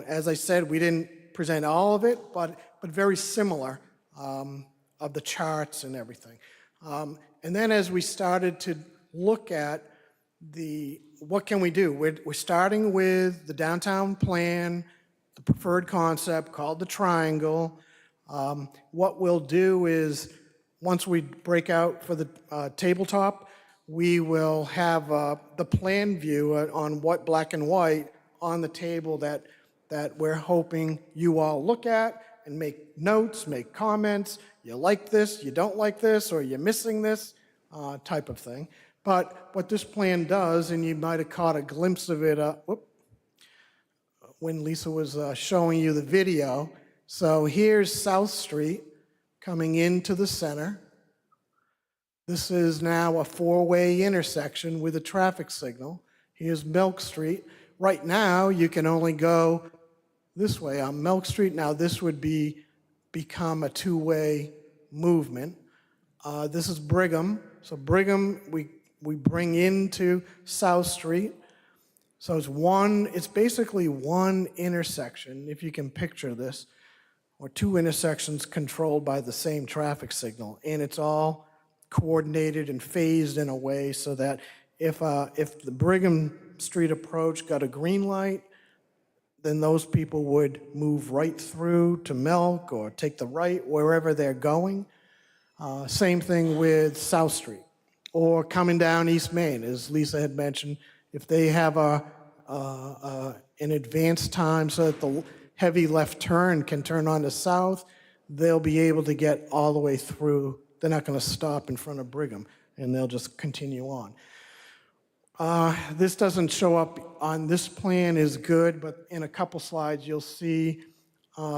As I said, we didn't present all of it, but very similar of the charts and everything. And then as we started to look at what can we do? We're starting with the downtown plan, the preferred concept called the triangle. What we'll do is, once we break out for the tabletop, we will have the plan view on what black and white on the table that we're hoping you all look at and make notes, make comments. You like this, you don't like this, or you're missing this type of thing. But what this plan does, and you might have caught a glimpse of it when Lisa was showing you the video. So here's South Street coming into the center. This is now a four-way intersection with a traffic signal. Here's Milk Street. Right now, you can only go this way on Milk Street. Now, this would become a two-way movement. This is Brigham. So Brigham, we bring into South Street. So it's basically one intersection, if you can picture this, or two intersections controlled by the same traffic signal. And it's all coordinated and phased in a way so that if the Brigham Street approach got a green light, then those people would move right through to Milk or take the right wherever they're going. Same thing with South Street. Or coming down East Main, as Lisa had mentioned, if they have an advanced time so that the heavy left turn can turn on to South, they'll be able to get all the way through. They're not going to stop in front of Brigham, and they'll just continue on. This doesn't show up on this plan is good, but in a couple slides you'll see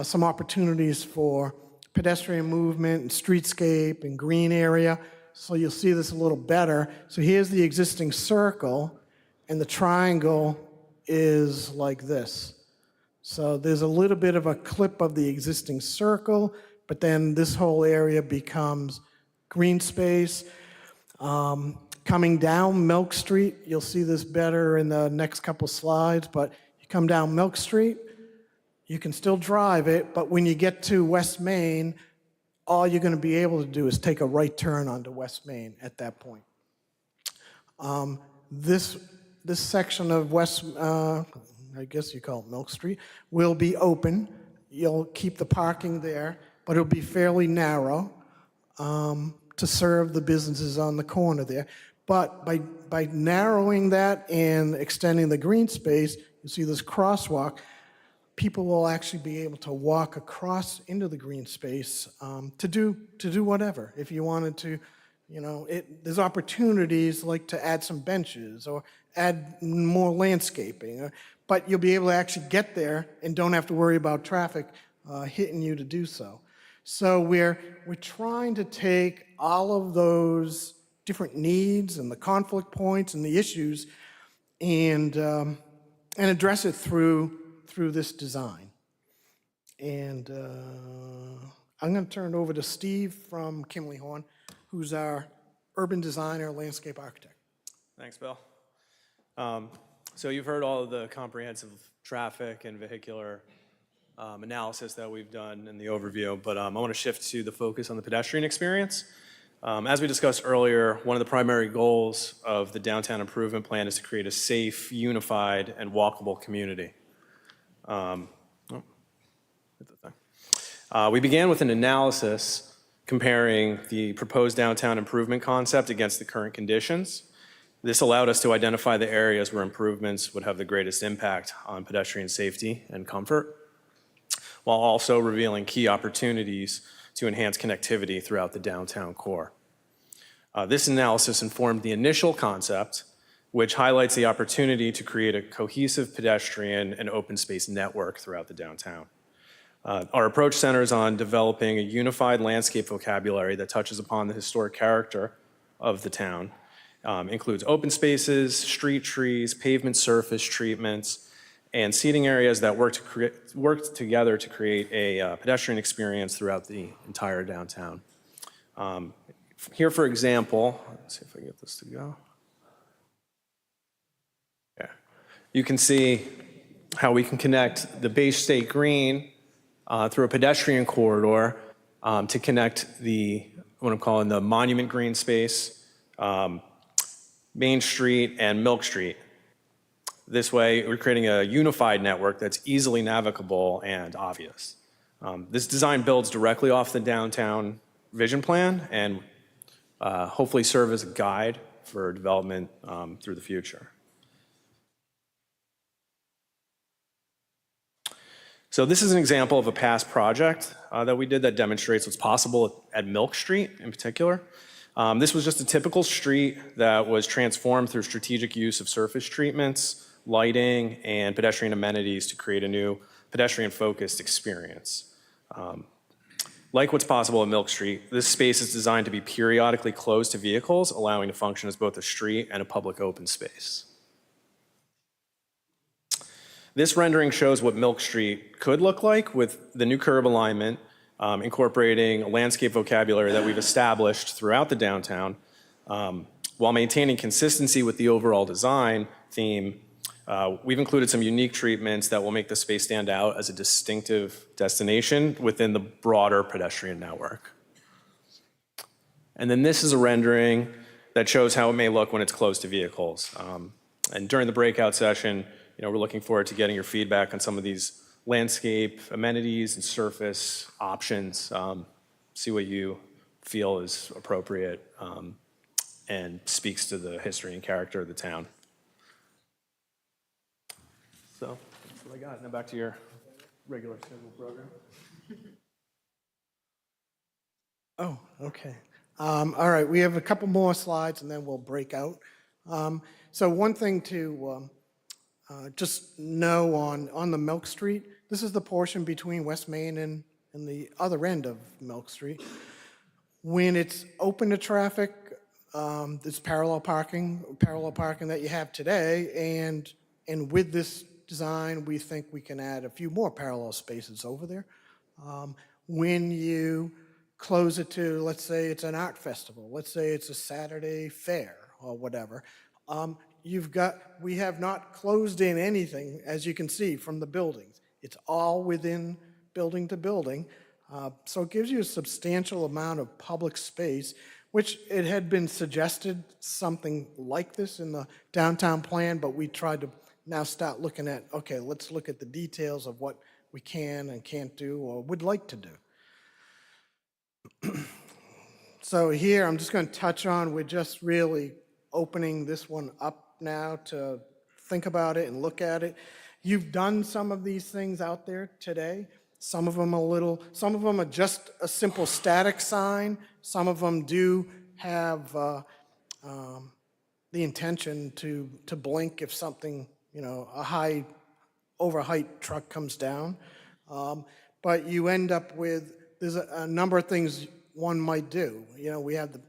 some opportunities for pedestrian movement and streetscape and green area. So you'll see this a little better. So here's the existing circle, and the triangle is like this. So there's a little bit of a clip of the existing circle, but then this whole area becomes green space. Coming down Milk Street, you'll see this better in the next couple slides, but you come down Milk Street, you can still drive it, but when you get to West Main, all you're going to be able to do is take a right turn onto West Main at that point. This section of I guess you call it Milk Street, will be open. You'll keep the parking there, but it'll be fairly narrow to serve the businesses on the corner there. But by narrowing that and extending the green space, you see this crosswalk, people will actually be able to walk across into the green space to do whatever. If you wanted to, there's opportunities like to add some benches or add more landscaping, but you'll be able to actually get there and don't have to worry about traffic hitting you to do so. So we're trying to take all of those different needs and the conflict points and the issues and address it through this design. And I'm going to turn it over to Steve from Kimley Horn, who's our urban designer, landscape architect. Thanks, Bill. So you've heard all of the comprehensive traffic and vehicular analysis that we've done in the overview, but I want to shift to the focus on the pedestrian experience. As we discussed earlier, one of the primary goals of the Downtown Improvement Plan is to create a safe, unified, and walkable community. We began with an analysis comparing the proposed downtown improvement concept against the current conditions. This allowed us to identify the areas where improvements would have the greatest impact on pedestrian safety and comfort, while also revealing key opportunities to enhance connectivity throughout the downtown core. This analysis informed the initial concept, which highlights the opportunity to create a cohesive pedestrian and open space network throughout the downtown. Our approach centers on developing a unified landscape vocabulary that touches upon the historic character of the town, includes open spaces, street trees, pavement surface treatments, and seating areas that work together to create a pedestrian experience throughout the entire downtown. Here, for example, let's see if I can get this to go. Yeah. You can see how we can connect the Bay State Green through a pedestrian corridor to connect what I'm calling the Monument Green space, Main Street, and Milk Street. This way, we're creating a unified network that's easily navigable and obvious. This design builds directly off the downtown vision plan and hopefully serve as a guide for development through the future. So this is an example of a past project that we did that demonstrates what's possible at Milk Street in particular. This was just a typical street that was transformed through strategic use of surface treatments, lighting, and pedestrian amenities to create a new pedestrian-focused experience. Like what's possible at Milk Street, this space is designed to be periodically closed to vehicles, allowing to function as both a street and a public open space. This rendering shows what Milk Street could look like with the new curb alignment, incorporating a landscape vocabulary that we've established throughout the downtown, while maintaining consistency with the overall design theme. We've included some unique treatments that will make the space stand out as a distinctive destination within the broader pedestrian network. And then this is a rendering that shows how it may look when it's closed to vehicles. And during the breakout session, we're looking forward to getting your feedback on some of these landscape amenities and surface options. See what you feel is appropriate and speaks to the history and character of the town. So that's what I got. Now back to your regular scheduled program. Oh, okay. All right, we have a couple more slides and then we'll break out. So one thing to just know on the Milk Street, this is the portion between West Main and the other end of Milk Street. When it's open to traffic, there's parallel parking that you have today, and with this design, we think we can add a few more parallel spaces over there. When you close it to, let's say it's an art festival, let's say it's a Saturday fair or whatever, we have not closed in anything, as you can see from the buildings. It's all within building to building. So it gives you a substantial amount of public space, which it had been suggested something like this in the downtown plan, but we tried to now start looking at, okay, let's look at the details of what we can and can't do or would like to do. So here, I'm just going to touch on, we're just really opening this one up now to think about it and look at it. You've done some of these things out there today. Some of them are just a simple static sign. Some of them do have the intention to blink if something, a over height truck comes down. But you end up with, there's a number of things one might do. We have the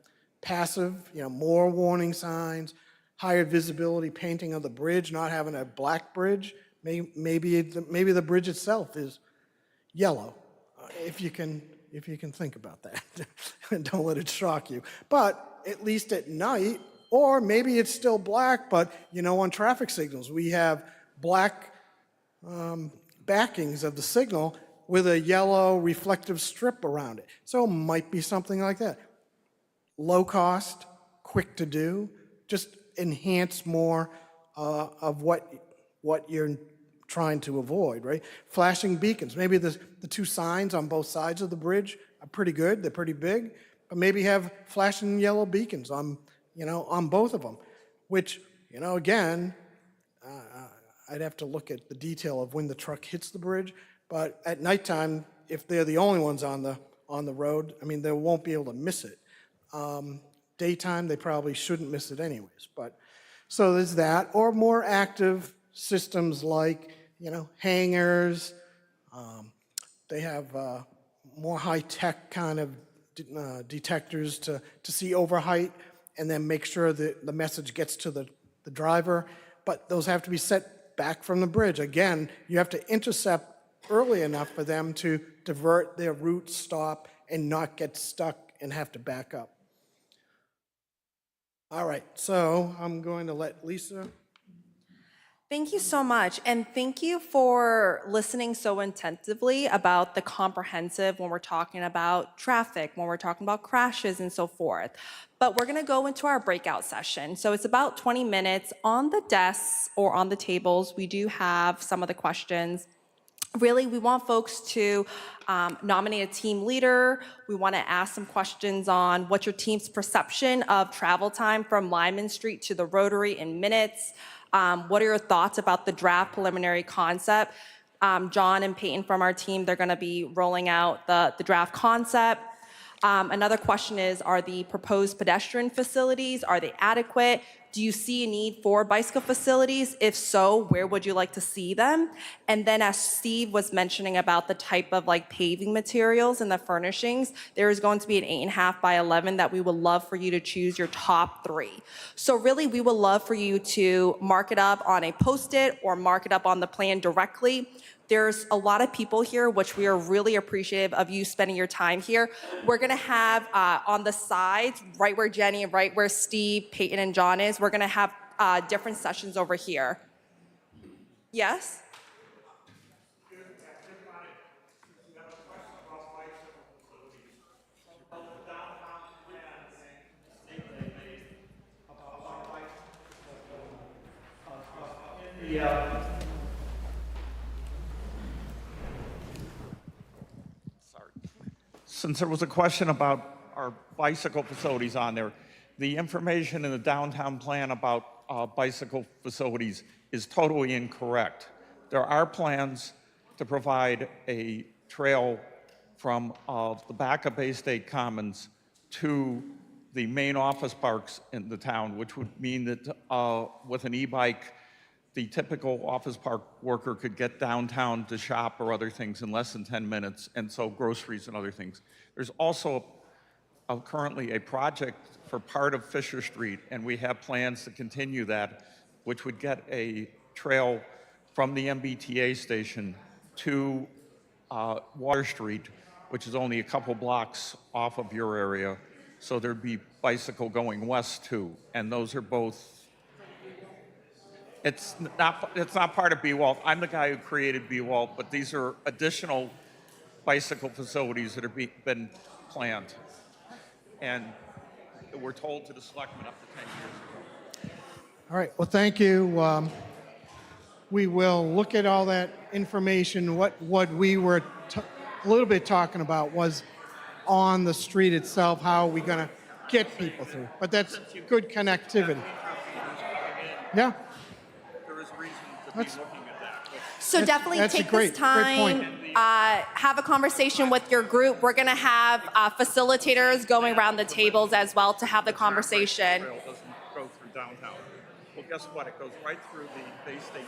passive, more warning signs, higher visibility painting of the bridge, not having a black bridge. Maybe the bridge itself is yellow, if you can think about that. And don't let it shock you. But at least at night, or maybe it's still black, but on traffic signals, we have black backings of the signal with a yellow reflective strip around it. So it might be something like that. Low cost, quick to do, just enhance more of what you're trying to avoid, right? Flashing beacons. Maybe the two signs on both sides of the bridge are pretty good. They're pretty big, but maybe have flashing yellow beacons on both of them, which, again, I'd have to look at the detail of when the truck hits the bridge, but at nighttime, if they're the only ones on the on the road. I mean, they won't be able to miss it. Daytime, they probably shouldn't miss it anyways. But so there's that, or more active systems like, hangars. They have more high-tech kind of detectors to see overheight and then make sure that the message gets to the driver. But those have to be set back from the bridge. Again, you have to intercept early enough for them to divert their route, stop, and not get stuck and have to back up. All right, so I'm going to let Lisa. Thank you so much, and thank you for listening so attentively about the comprehensive when we're talking about traffic, when we're talking about crashes and so forth. But we're gonna go into our breakout session. So it's about 20 minutes. On the desks or on the tables, we do have some of the questions. Really, we want folks to nominate a team leader. We want to ask some questions on what's your team's perception of travel time from Lyman Street to the Rotary in minutes. What are your thoughts about the draft preliminary concept? John and Peyton from our team, they're going to be rolling out the draft concept. Another question is, are the proposed pedestrian facilities, are they adequate? Do you see a need for bicycle facilities? If so, where would you like to see them? And then as Steve was mentioning about the type of paving materials and the furnishings, there is going to be an 8.5 by 11 that we would love for you to choose your top 3. So really, we would love for you to mark it up on a Post-it or mark it up on the plan directly. There's a lot of people here, which we are really appreciative of you spending your time here. We're gonna have on the sides, right where Jenny, right where Steve, Peyton, and John is, we're gonna have different sessions over here. Yes? Since there was a question about our bicycle facilities on there, the information in the downtown plan about bicycle facilities is totally incorrect. There are plans to provide a trail from the back of Bay State Commons to the main office parks in the town, which would mean that with an e-bike, the typical office park worker could get downtown to shop or other things in less than 10 minutes, and so groceries and other things. There's also currently a project for part of Fisher Street, and we have plans to continue that, which would get a trail from the MBTA station to Water Street, which is only a couple blocks off of your area. So there'd be bicycle going west too, and those are both. It's not part of B-Walt. I'm the guy who created B-Walt, but these are additional bicycle facilities that have been planned. And we're told to the selectmen up to 10 years ago. All right, well, thank you. We will look at all that information. What we were a little bit talking about was on the street itself, how are we going to get people through? But that's good connectivity. Yeah. There is reason to be looking at that. So definitely that's take great this time, point. have a conversation with your group. We're gonna have facilitators going around the tables as well to have the conversation. The trail doesn't go through downtown. Well, guess what? It goes right through the Bay State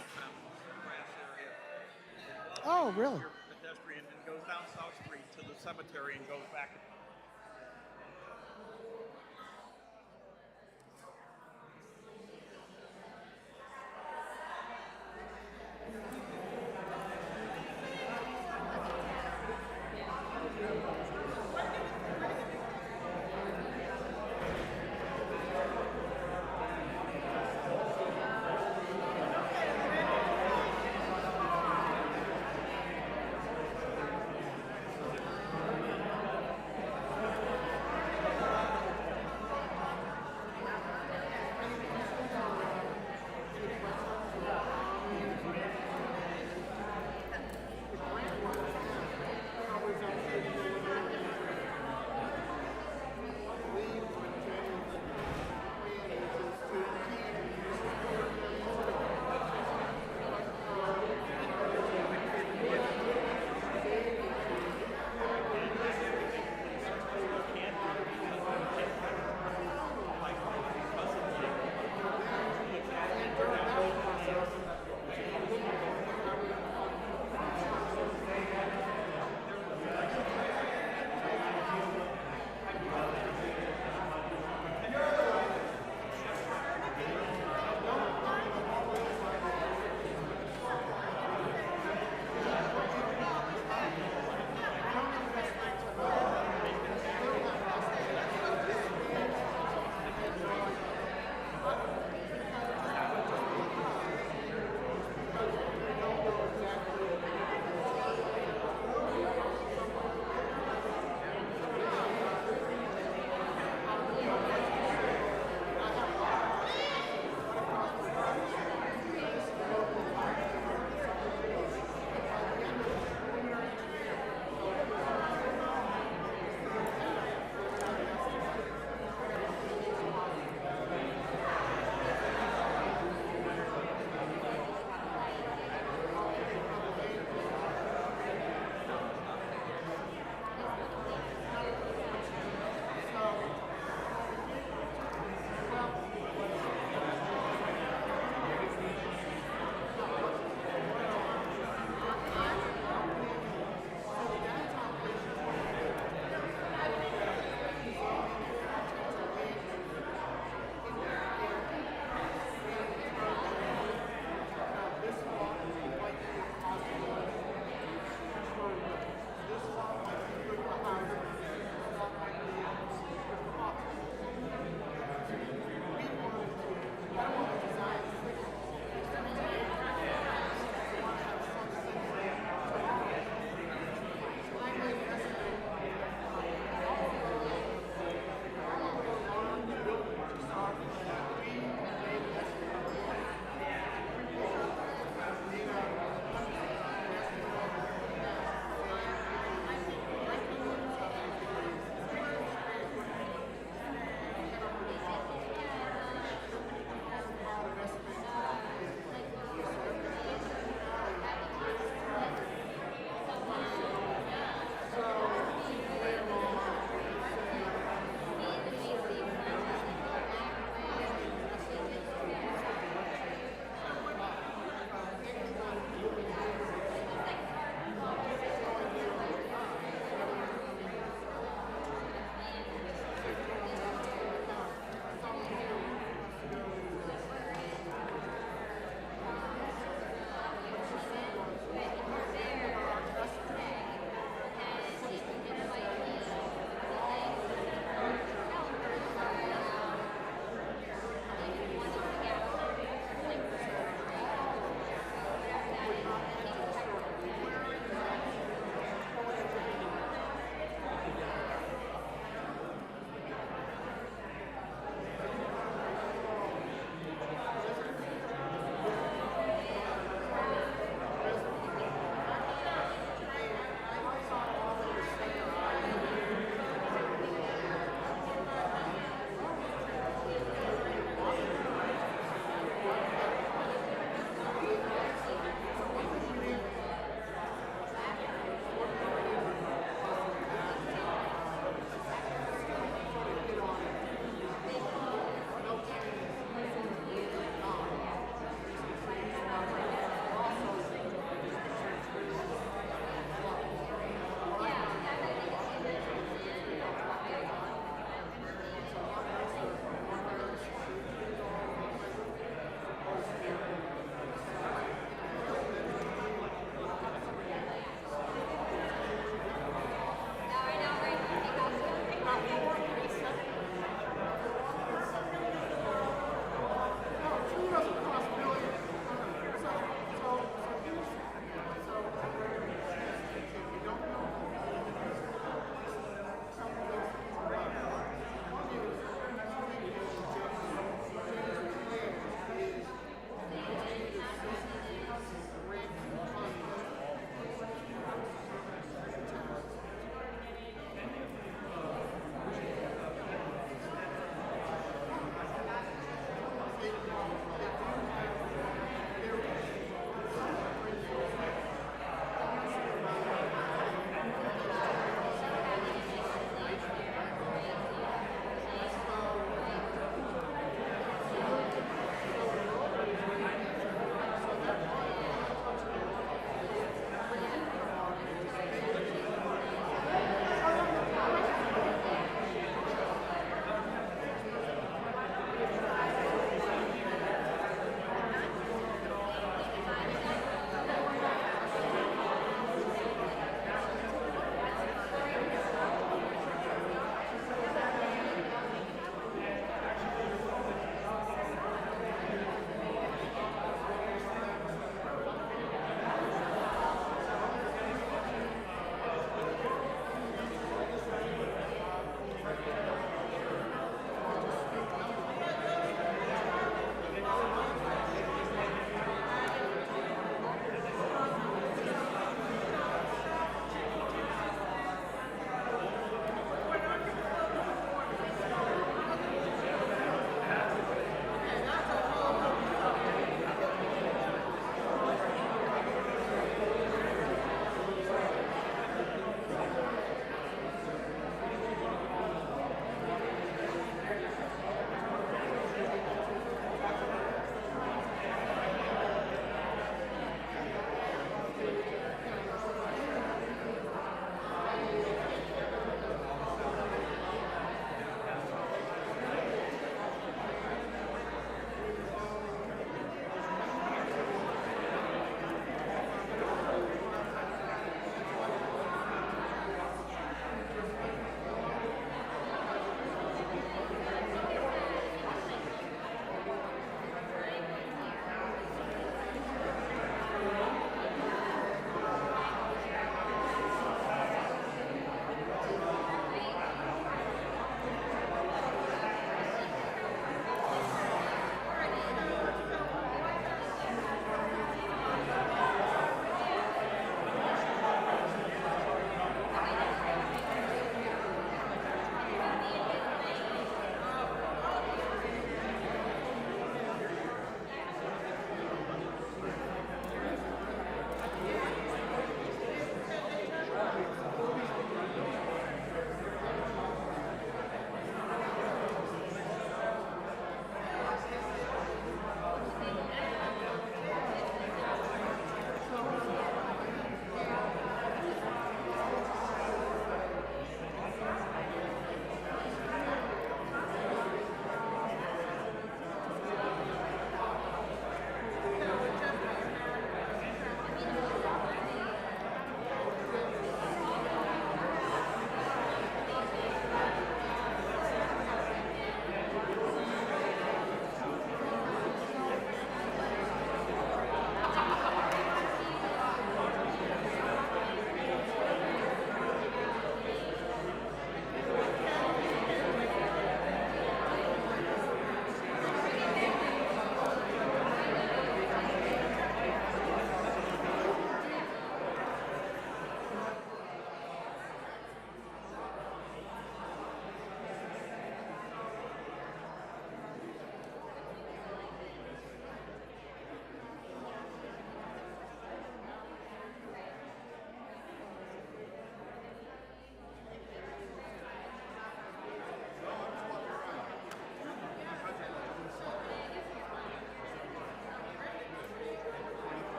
grass area. Oh, really? Pedestrian and goes down South Street to the cemetery and goes back.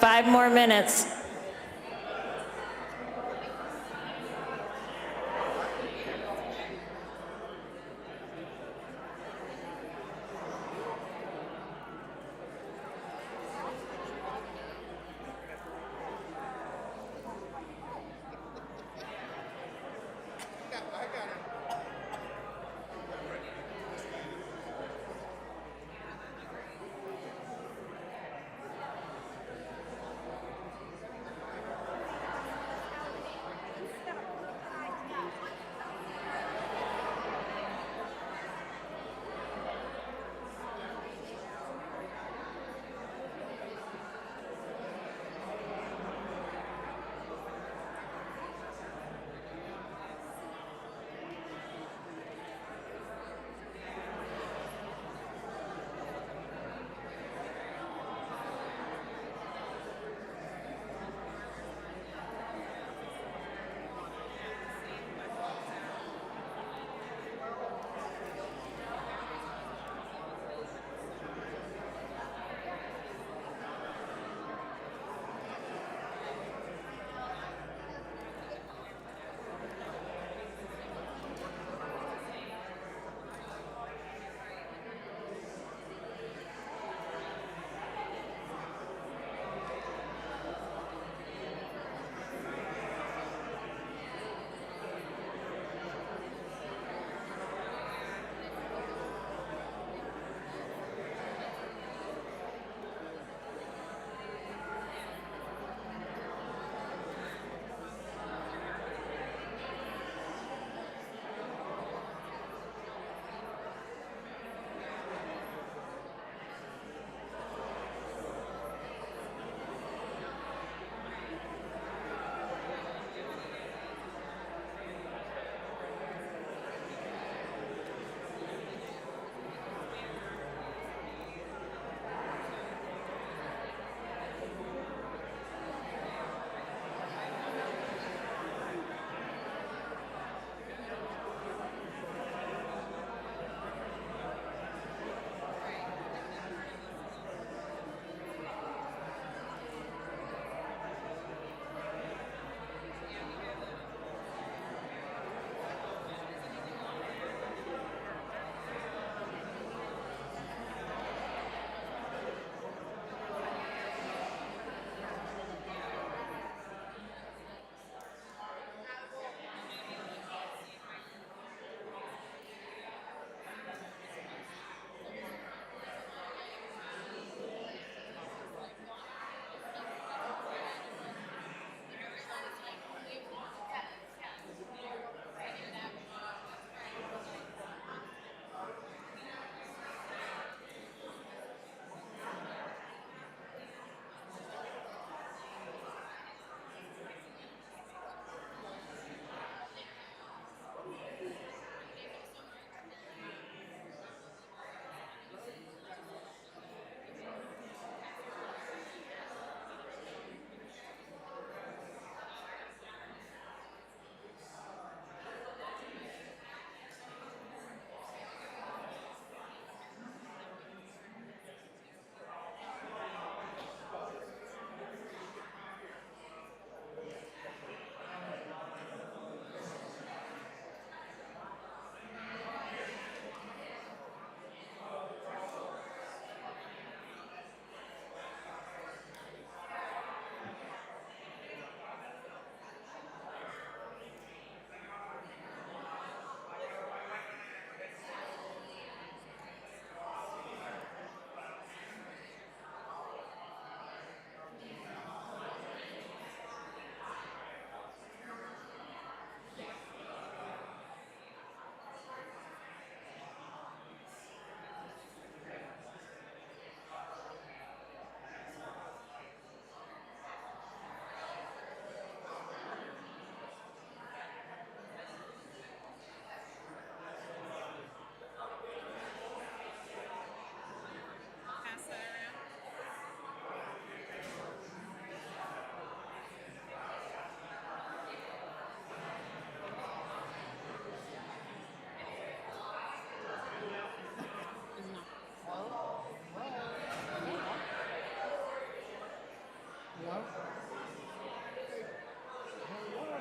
5 more minutes.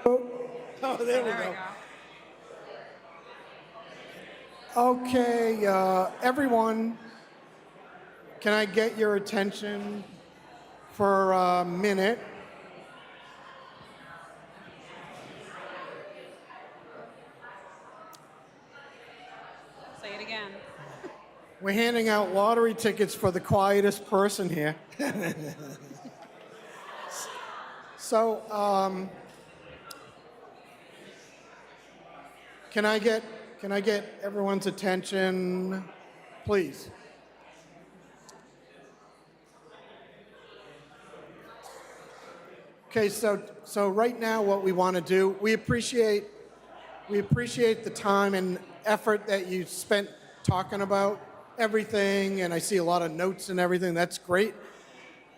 Oh, there we There we go. go. Okay, everyone, can I get your attention for a minute? Say it again. We're handing out lottery tickets for the quietest person here. So, can I get everyone's attention, please? Okay, so right now what we want to do, we appreciate the time and effort that you spent talking about everything, and I see a lot of notes and everything. That's great.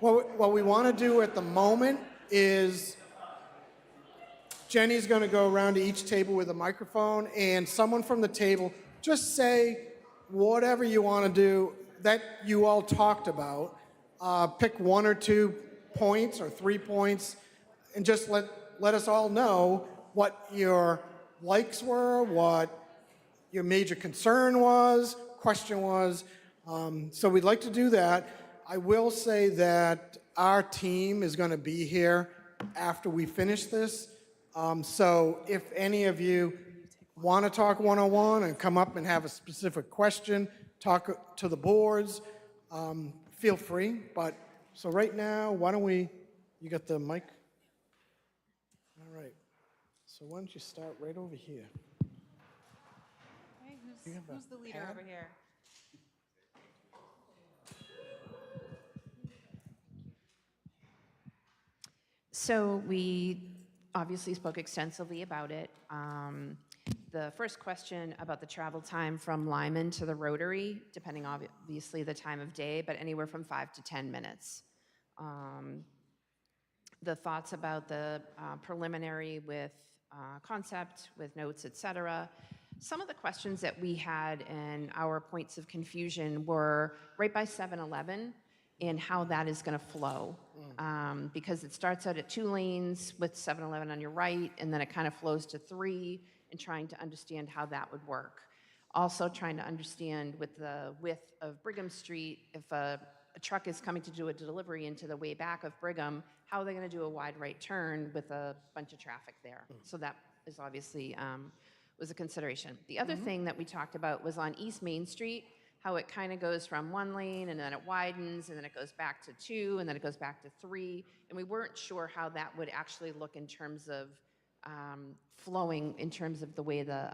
What we want to do at the moment is Jenny's going to go around to each table with a microphone, and someone from the table just say whatever you want to do that you all talked about. Pick 1 or 2 points or 3 points, and just let us all know what your likes were, what your major concern was, question was. So we'd like to do that. I will say that our team is going to be here after we finish this. So if any of you want to talk one-on-one and come up and have a specific question, talk to the boards, feel free. But so right now, why don't we, you got the mic? All right. So why don't you start right over here? Okay, You have a who's the leader pad? over here? So we obviously spoke extensively about it. The first question about the travel time from Lyman to the Rotary, depending obviously the time of day, but anywhere from 5 to 10 minutes. The thoughts about the preliminary with concept, with notes, et cetera. Some of the questions that we had and our points of confusion were right by 7-Eleven and how that is going to flow. Because it starts out at 2 lanes with 7-Eleven on your right, and then it kind of flows to 3, and trying to understand how that would work. Also trying to understand with the width of Brigham Street, if a truck is coming to do a delivery into the way back of Brigham, how are they going to do a wide right turn with a bunch of traffic there? So that is obviously was a consideration. The other thing that we talked about was on East Main Street, how it kind of goes from 1 lane and then it widens and then it goes back to 2 and then it goes back to 3. And we weren't sure how that would actually look in terms of flowing in terms of the way the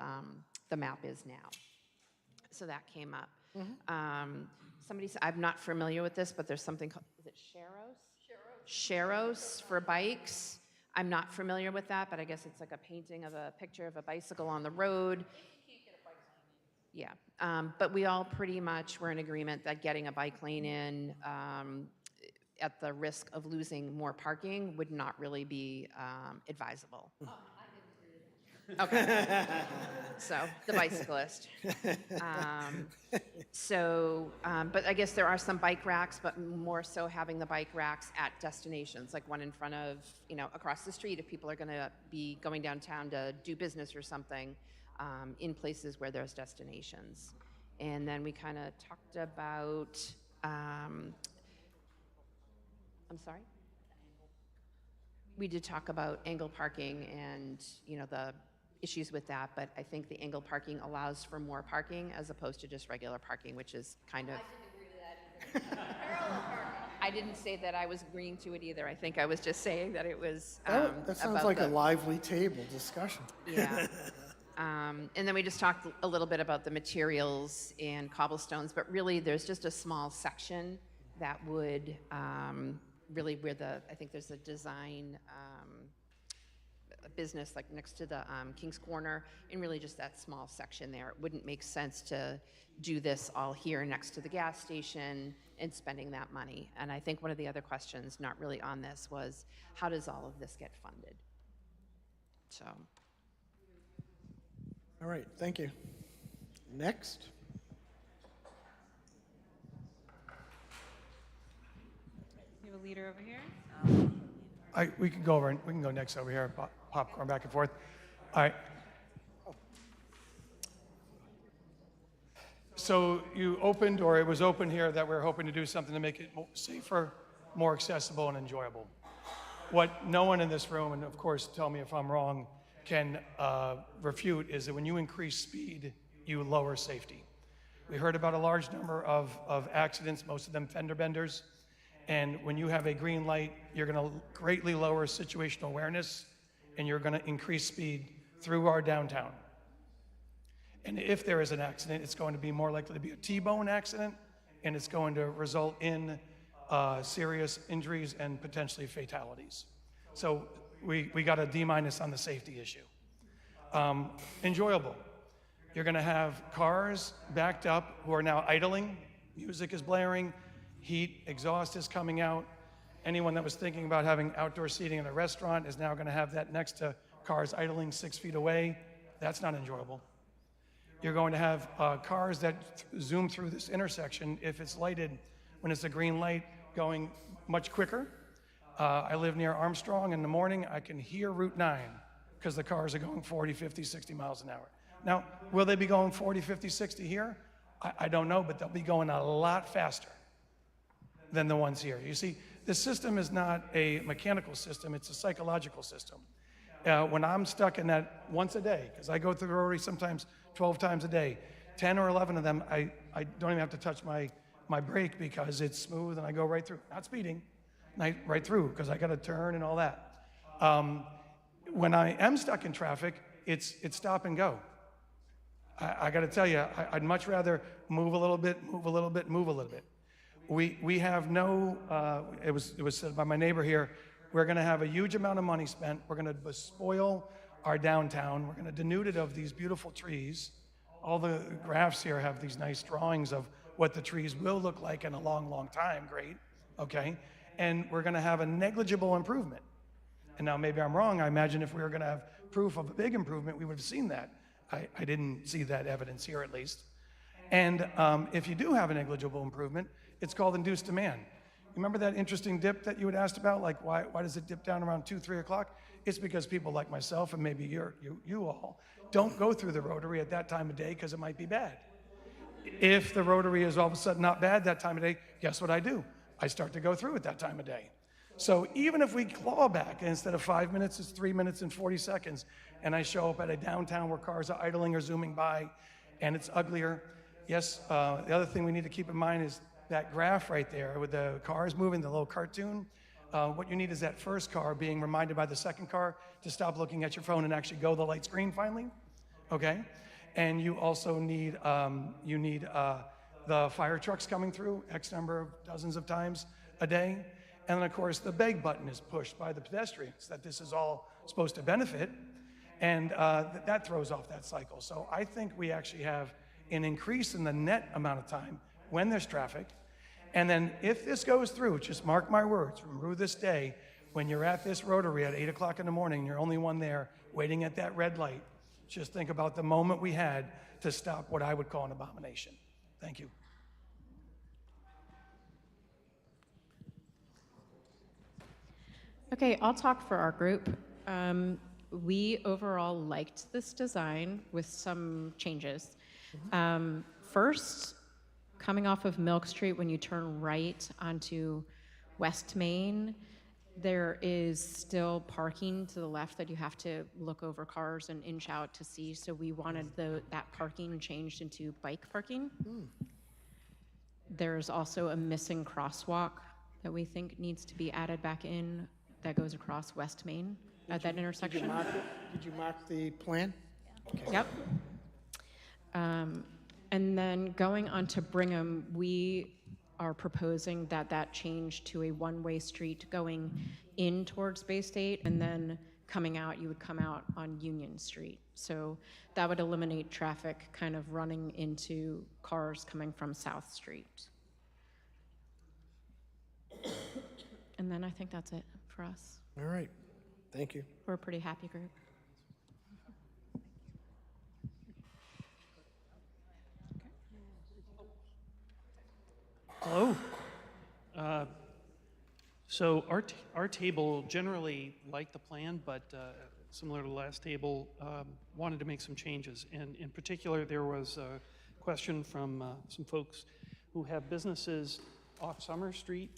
map is now. So that came up. Somebody said, I'm not familiar with this, but there's something called, is it Sharrows? Sharrows for bikes. I'm not familiar with that, but I guess it's like a painting of a picture of a bicycle on the road. Yeah, but we all pretty much were in agreement that getting a bike lane in at the risk of losing more parking would not really be advisable. Okay, so the bicyclist. But I guess there are some bike racks, but more so having the bike racks at destinations, like one in front of, across the street if people are going to be going downtown to do business or something, in places where there's destinations. And then we kind of talked about, I'm sorry? We did talk about angle parking and, the issues with that, but I think the angle parking allows for more parking as opposed to just regular parking, which is kind of... I didn't agree to that. I didn't say that I was agreeing to it either. I think I was just saying that it was That sounds like a lively table discussion. Yeah. And then we just talked a little bit about the materials and cobblestones, but really there's just a small section that would really where I think there's a design business like next to the King's Corner, and really just that small section there. It wouldn't make sense to do this all here next to the gas station and spending that money. And I think one of the other questions, not really on this, was how does all of this get funded? So. All right, thank you. Next. You have a leader over here? We can go over and we can go next over here, popcorn back and forth. All right. So you opened, or it was open here, that we're hoping to do something to make it safer, more accessible, and enjoyable. What no one in this room, and of course tell me if I'm wrong, can refute is that when you increase speed, you lower safety. We heard about a large number of accidents, most of them fender benders. And when you have a green light, you're going to greatly lower situational awareness, and you're going to increase speed through our downtown. And if there is an accident, it's going to be more likely to be a T-bone accident, and it's going to result in serious injuries and potentially fatalities. So we got a D- on the safety issue. Enjoyable. You're going to have cars backed up who are now idling. Music is blaring. Heat, exhaust is coming out. Anyone that was thinking about having outdoor seating in a restaurant is now going to have that next to cars idling 6 feet away. That's not enjoyable. You're going to have cars that zoom through this intersection if it's lighted when it's a green light going much quicker. I live near Armstrong. In the morning, I can hear Route 9 because the cars are going 40, 50, 60 miles an hour. Now, will they be going 40, 50, 60 here? I don't know, but they'll be going a lot faster than the ones here. You see, the system is not a mechanical system, it's a psychological system. When I'm stuck in that once a day, because I go through the rotary sometimes 12 times a day, 10 or 11 of them, I don't even have to touch my brake because it's smooth and I go right through. Not speeding, right through, because I got to turn and all that. When I am stuck in traffic, it's stop and go. I got to tell you, I'd much rather move a little bit, move a little bit, move a little bit. We have no, it was said by my neighbor here, we're going to have a huge amount of money spent. We're going to bespoil our downtown. We're going to denude it of these beautiful trees. All the graphs here have these nice drawings of what the trees will look like in a long, long time. Great, okay? And we're going to have a negligible improvement. And now maybe I'm wrong. I imagine if we were going to have proof of a big improvement, we would have seen that. I didn't see that evidence here, at least. And if you do have a negligible improvement, it's called induced demand. Remember that interesting dip that you had asked about? Like, why does it dip down around 2, 3 o'clock? It's because people like myself and maybe you all don't go through the rotary at that time of day because it might be bad. If the rotary is all of a sudden not bad that time of day, guess what I do? I start to go through at that time of day. So even if we claw back, and instead of 5 minutes, it's 3 minutes and 40 seconds, and I show up at a downtown where cars are idling or zooming by, and it's uglier. Yes, the other thing we need to keep in mind is that graph right there with the cars moving, the little cartoon. What you need is that first car being reminded by the second car to stop looking at your phone and actually go the light screen finally, okay? And you also need, the fire trucks coming through X number of dozens of times a day. And then of course the beg button is pushed by the pedestrians that this is all supposed to benefit. And that throws off that cycle. So I think we actually have an increase in the net amount of time when there's traffic. And then if this goes through, just mark my words, from this day, when you're at this rotary at 8 o'clock in the morning, you're only one there waiting at that red light, just think about the moment we had to stop what I would call an abomination. Thank you. Okay, I'll talk for our group. We overall liked this design with some changes. First, coming off of Milk Street, when you turn right onto West Main, there is still parking to the left that you have to look over cars and inch out to see. So we wanted that parking changed into bike parking. There's also a missing crosswalk that we think needs to be added back in that goes across West Main at that intersection. Did you mark it? Did you mark the plan? Yep. And then going on to Brigham, we are proposing that change to a one-way street going in towards Bay State, and then coming out, you would come out on Union Street. So that would eliminate traffic kind of running into cars coming from South Street. And then I think that's it for us. All right, thank you. We're a pretty happy group. Hello. So our table generally liked the plan, but similar to the last table, wanted to make some changes. And in particular, there was a question from some folks who have businesses off Summer Street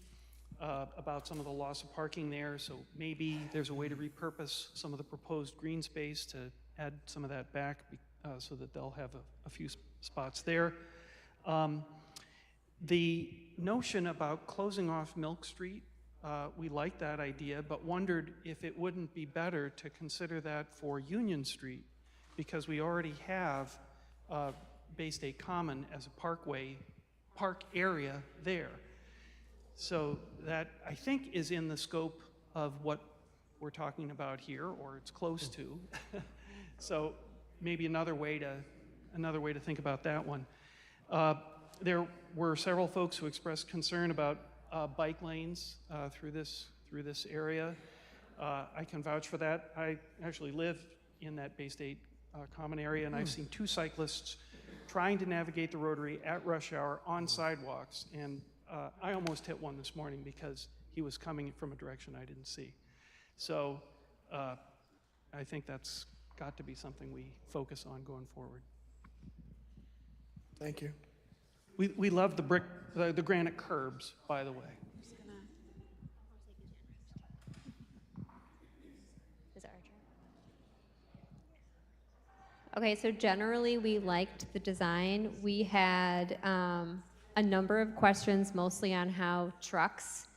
about some of the loss of parking there. So maybe there's a way to repurpose some of the proposed green space to add some of that back so that they'll have a few spots there. The notion about closing off Milk Street, we like that idea, but wondered if it wouldn't be better to consider that for Union Street, because we already have Bay State Common as a park area there. So that, I think, is in the scope of what we're talking about here, or it's close to. So maybe another way to think about that one. There were several folks who expressed concern about bike lanes through this area. I can vouch for that. I actually live in that Bay State Common area, and I've seen two cyclists trying to navigate the rotary at rush hour on sidewalks, and I almost hit one this morning because he was coming from a direction I didn't see. So I think that's got to be something we focus on going forward. Thank you. We love the granite curbs, by the way. Is it our turn? Okay, so generally we liked the design. We had a number of questions, mostly on how trucks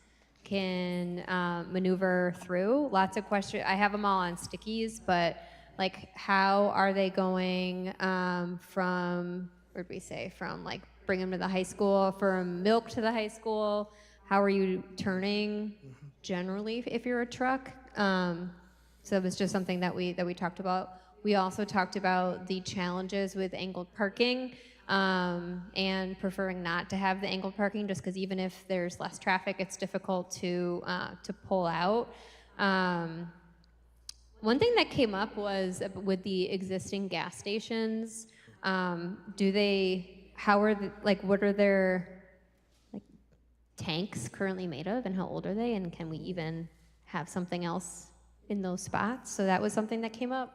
can maneuver through. Lots of questions. I have them all on stickies, but like, how are they going from, where'd we say, from like bring them to the high school, from Milk to the high school? How are you turning generally if you're a truck? So it was just something that we talked about. We also talked about the challenges with angled parking and preferring not to have the angled parking, just because even if there's less traffic, it's difficult to pull out. One thing that came up was with the existing gas stations. What are their like tanks currently made of, and how old are they, and can we even have something else in those spots? So that was something that came up.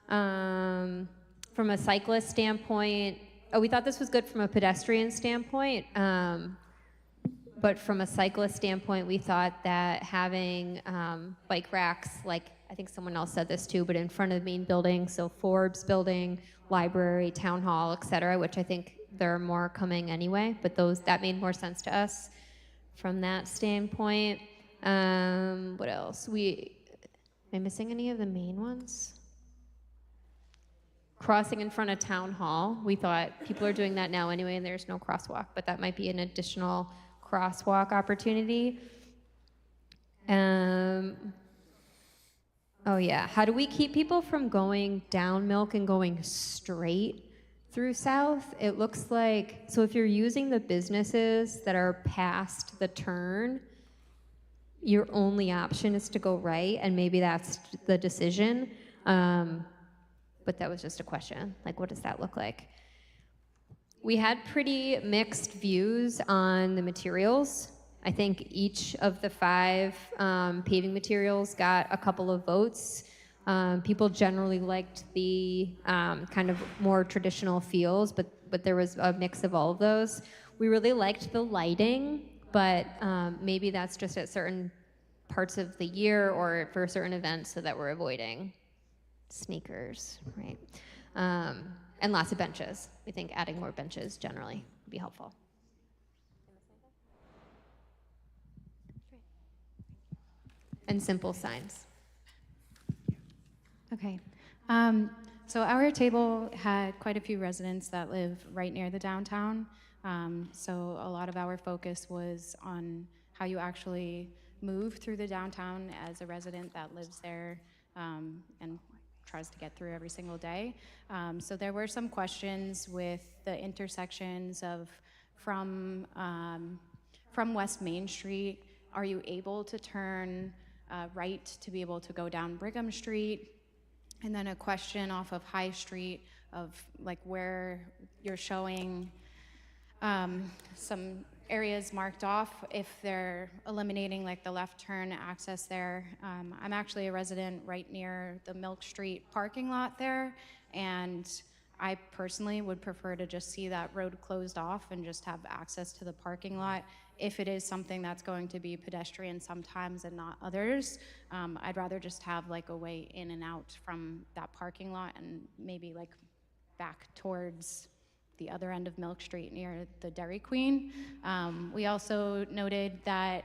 From a cyclist standpoint, we thought this was good from a pedestrian standpoint, but from a cyclist standpoint, we thought that having bike racks, like I think someone else said this too, but in front of the main building, so Forbes building, library, town hall, et cetera, which I think there are more coming anyway, but that made more sense to us from that standpoint. What else? Am I missing any of the main ones? Crossing in front of town hall. We thought people are doing that now anyway, and there's no crosswalk, but that might be an additional crosswalk opportunity. Oh yeah, how do we keep people from going down Milk and going straight through South? It looks like, so if you're using the businesses that are past the turn, your only option is to go right, and maybe that's the decision. But that was just a question, like what does that look like? We had pretty mixed views on the materials. I think each of the 5 paving materials got a couple of votes. People generally liked the kind of more traditional feels, but there was a mix of all of those. We really liked the lighting, but maybe that's just at certain parts of the year or for certain events, so that we're avoiding sneakers, right? And lots of benches. We think adding more benches generally would be helpful. And simple signs. Okay. So our table had quite a few residents that live right near the downtown. So a lot of our focus was on how you actually move through the downtown as a resident that lives there and tries to get through every single day. So there were some questions with the intersections of from West Main Street. Are you able to turn right to be able to go down Brigham Street? And then a question off of High Street of like where you're showing some areas marked off if they're eliminating like the left turn access there. I'm actually a resident right near the Milk Street parking lot there, and I personally would prefer to just see that road closed off and just have access to the parking lot. If it is something that's going to be pedestrian sometimes and not others, I'd rather just have like a way in and out from that parking lot and maybe like back towards the other end of Milk Street near the Dairy Queen. We also noted that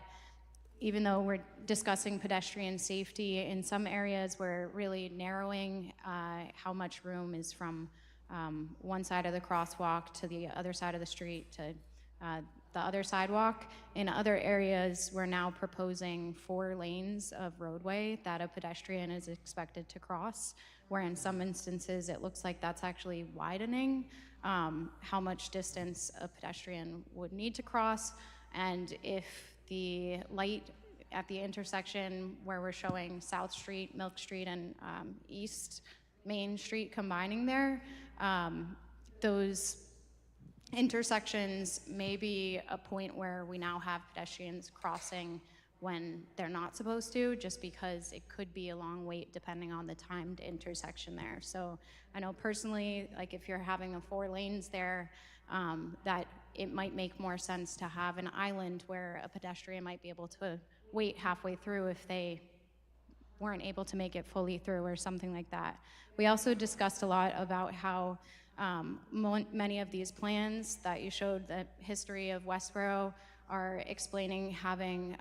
even though we're discussing pedestrian safety, in some areas we're really narrowing how much room is from one side of the crosswalk to the other side of the street to the other sidewalk. In other areas, we're now proposing 4 lanes of roadway that a pedestrian is expected to cross, where in some instances it looks like that's actually widening how much distance a pedestrian would need to cross. And if the light at the intersection where we're showing South Street, Milk Street, and East Main Street combining there, those intersections may be a point where we now have pedestrians crossing when they're not supposed to, just because it could be a long wait depending on the timed intersection there. So I know personally, like if you're having 4 lanes there, that it might make more sense to have an island where a pedestrian might be able to wait halfway through if they weren't able to make it fully through or something like that. We also discussed a lot about how many of these plans that you showed, the history of Westborough, are explaining having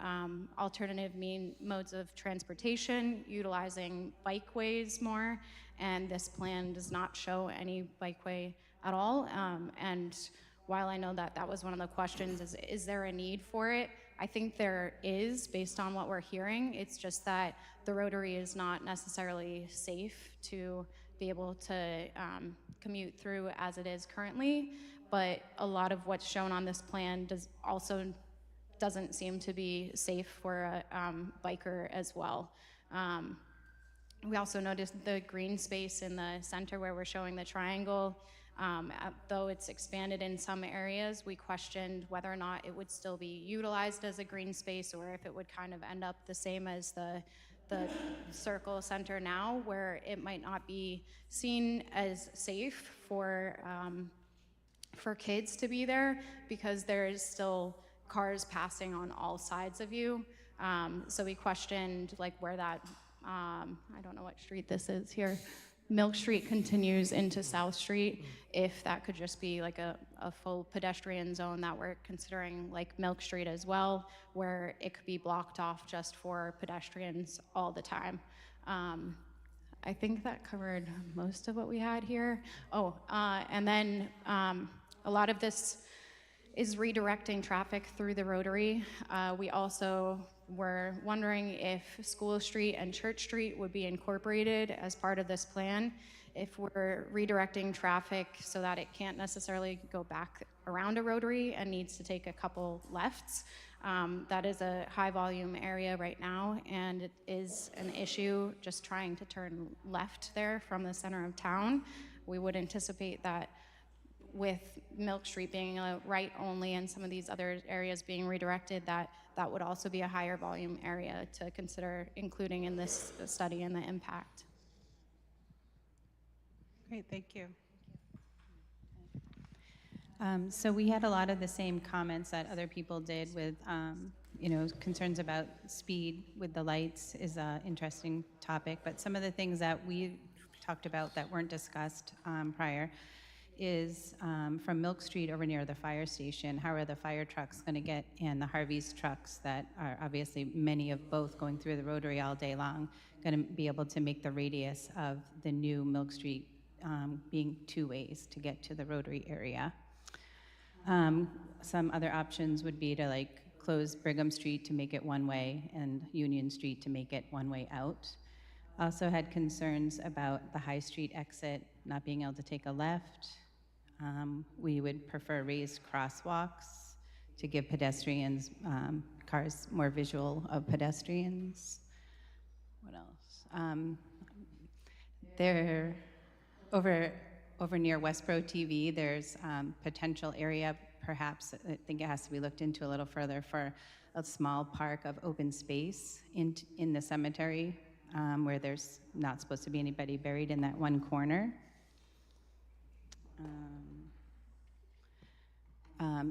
alternative modes of transportation, utilizing bikeways more, and this plan does not show any bikeway at all. And while I know that that was one of the questions, is there a need for it? I think there is, based on what we're hearing. It's just that the Rotary is not necessarily safe to be able to commute through as it is currently, but a lot of what's shown on this plan doesn't seem to be safe for a biker as well. We also noticed the green space in the center where we're showing the triangle. Though it's expanded in some areas, we questioned whether or not it would still be utilized as a green space or if it would kind of end up the same as the circle center now, where it might not be seen as safe for kids to be there because there is still cars passing on all sides of you. So we questioned like where that, I don't know what street this is here, Milk Street continues into South Street, if that could just be like a full pedestrian zone that we're considering like Milk Street as well, where it could be blocked off just for pedestrians all the time. I think that covered most of what we had here. Oh, and then a lot of this is redirecting traffic through the Rotary. We also were wondering if School Street and Church Street would be incorporated as part of this plan. If we're redirecting traffic so that it can't necessarily go back around a Rotary and needs to take a couple lefts, that is a high volume area right now, and it is an issue just trying to turn left there from the center of town. We would anticipate that with Milk Street being a right only and some of these other areas being redirected, that would also be a higher volume area to consider including in this study and the impact. Great, thank you. So we had a lot of the same comments that other people did with, concerns about speed with the lights is an interesting topic, but some of the things that we talked about that weren't discussed prior is from Milk Street over near the fire station. How are the fire trucks going to get, and the Harvey's trucks that are obviously many of both going through the Rotary all day long, going to be able to make the radius of the new Milk Street being 2 ways to get to the Rotary area? Some other options would be to close Brigham Street to make it 1 way and Union Street to make it 1 way out. Also had concerns about the High Street exit not being able to take a left. We would prefer raised crosswalks to give pedestrians, cars more visual of pedestrians. What else? Over near Westborough TV, there's potential area perhaps I think it has to be looked into a little further for a small park of open space in the cemetery where there's not supposed to be anybody buried in that one corner.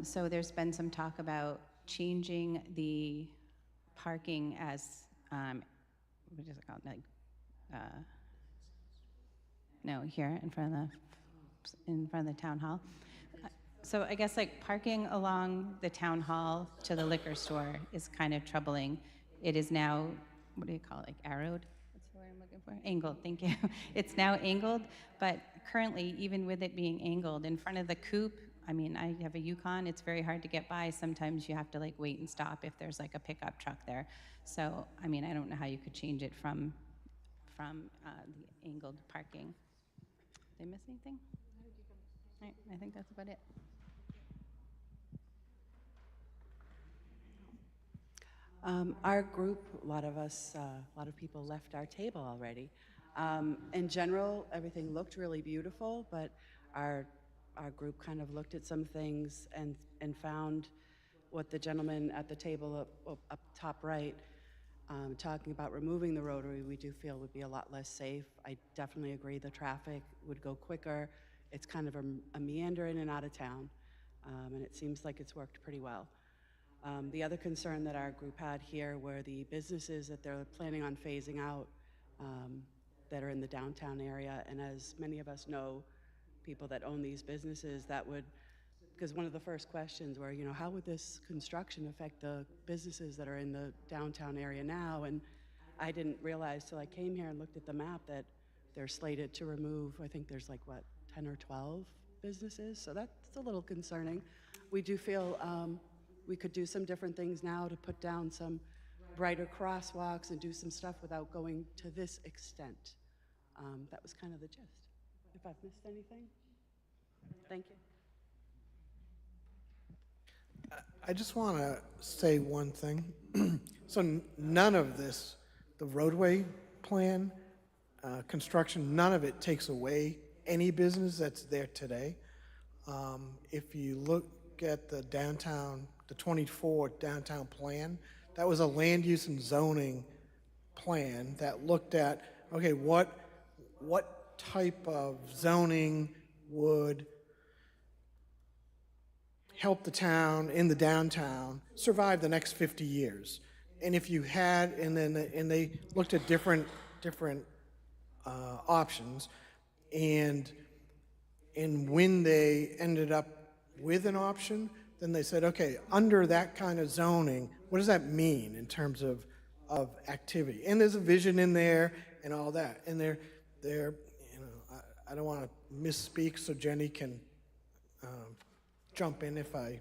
So there's been some talk about changing the parking as, what is it called, like, no, here in front of the town hall. So I guess like parking along the town hall to the liquor store is kind of troubling. It is now, what do you call it, like arrowed? What's the word I'm looking for? Angled, thank you. It's now angled, but currently, even with it being angled, in front of the coop, I mean, I have a Yukon, it's very hard to get by. Sometimes you have to like wait and stop if there's like a pickup truck there. So, I mean, I don't know how you could change it from the angled parking. Did I miss anything? All right, I think that's about it. Our group, a lot of people left our table already. In general, everything looked really beautiful, but our group kind of looked at some things and found what the gentleman at the table up top right, talking about removing the rotary, we do feel would be a lot less safe. I definitely agree the traffic would go quicker. It's kind of a meander in and out of town, and it seems like it's worked pretty well. The other concern that our group had here were the businesses that they're planning on phasing out that are in the downtown area. And as many of us know, people that own these businesses, that would, because one of the first questions were, you know, how would this construction affect the businesses that are in the downtown area now? And I didn't realize till I came here and looked at the map that they're slated to remove, I think there's like, what, 10 or 12 businesses? So that's a little concerning. We do feel we could do some different things now to put down some brighter crosswalks and do some stuff without going to this extent. That was kind of the gist. If I've missed anything, thank you. I just want to say one thing. So none of this, the roadway plan, construction, none of it takes away any business that's there today. If you look at the downtown, the 24 downtown plan, that was a land use and zoning plan that looked at, okay, what type of zoning would help the town in the downtown survive the next 50 years. And if you had, and they looked at different options, and when they ended up with an option, then they said, okay, under that kind of zoning, what does that mean in terms of activity? And there's a vision in there and all that. And they're you know, I don't want to misspeak, so Jenny can jump in if I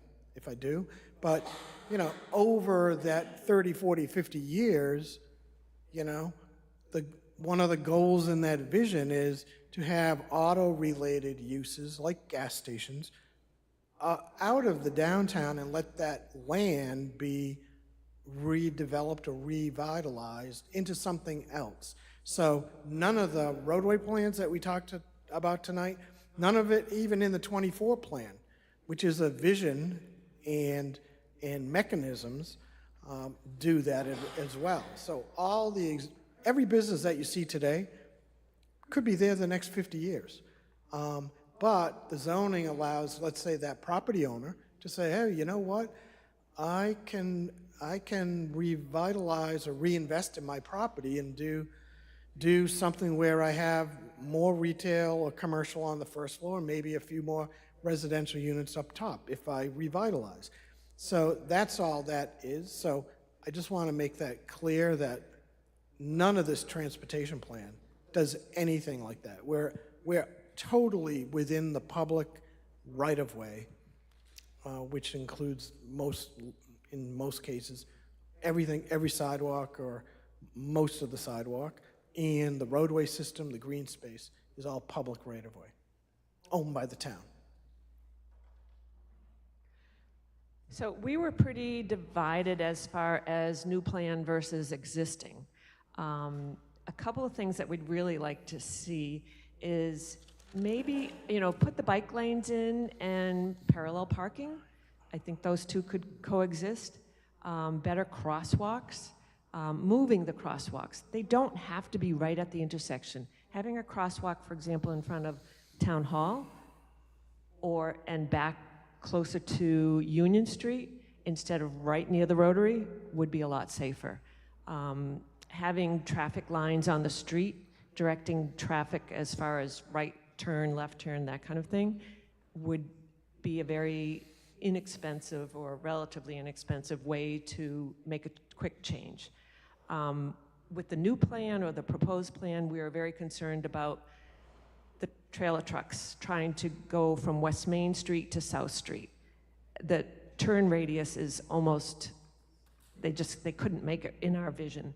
do. But, you know, over that 30, 40, 50 years, you know, one of the goals in that vision is to have auto-related uses like gas stations out of the downtown and let that land be redeveloped or revitalized into something else. So none of the roadway plans that we talked about tonight, none of it even in the 24 plan, which is a vision and mechanisms, do that as well. So every business that you see today could be there the next 50 years. But the zoning allows, let's say, that property owner to say, hey, you know what? I can revitalize or reinvest in my property and do something where I have more retail or commercial on the first floor, and maybe a few more residential units up top if I revitalize. So that's all that is. So I just want to make that clear that none of this transportation plan does anything like that. We're totally within the public right-of-way, which includes in most cases, every sidewalk or most of the sidewalk, and the roadway system, the green space, is all public right-of-way, owned by the town. So we were pretty divided as far as new plan versus existing. A couple of things that we'd really like to see is maybe, put the bike lanes in and parallel parking. I think those two could coexist. Better crosswalks, moving the crosswalks. They don't have to be right at the intersection. Having a crosswalk, for example, in front of Town Hall and back closer to Union Street instead of right near the Rotary would be a lot safer. Having traffic lines on the street, directing traffic as far as right turn, left turn, that kind of thing, would be a very inexpensive or relatively inexpensive way to make a quick change. With the new plan or the proposed plan, we are very concerned about the trailer trucks trying to go from West Main Street to South Street. The turn radius is almost, they couldn't make it in our vision.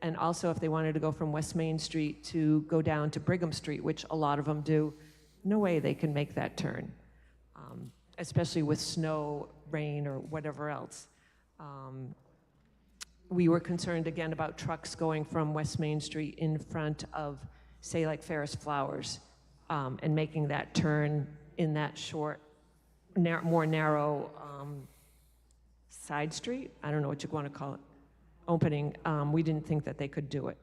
And also if they wanted to go from West Main Street to go down to Brigham Street, which a lot of them do, no way they can make that turn, especially with snow, rain, or whatever else. We were concerned again about trucks going from West Main Street in front of, say, like Ferris Flowers, and making that turn in that short, more narrow side street. I don't know what you want to call it, opening. We didn't think that they could do it.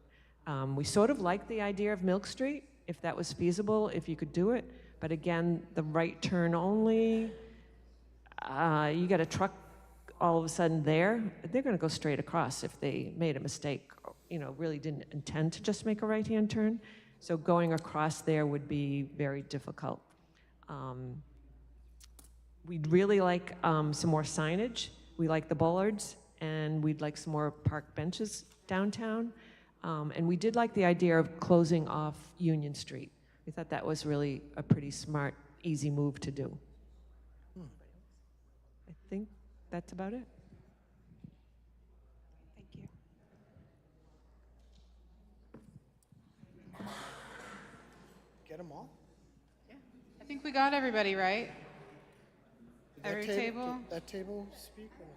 We sort of liked the idea of Milk Street, if that was feasible, if you could do it. But again, the right turn only, you got a truck all of a sudden they're going to go straight across if they made a mistake, really didn't intend to just make a right-hand turn. So going across there would be very difficult. We'd really like some more signage. We like the bollards, and we'd like some more park benches downtown. And we did like the idea of closing off Union Street. We thought that was really a pretty smart, easy move to do. I think that's about it. Thank you. Get them all? I think we got everybody, right? Did that Every table? Did that table speak? Or?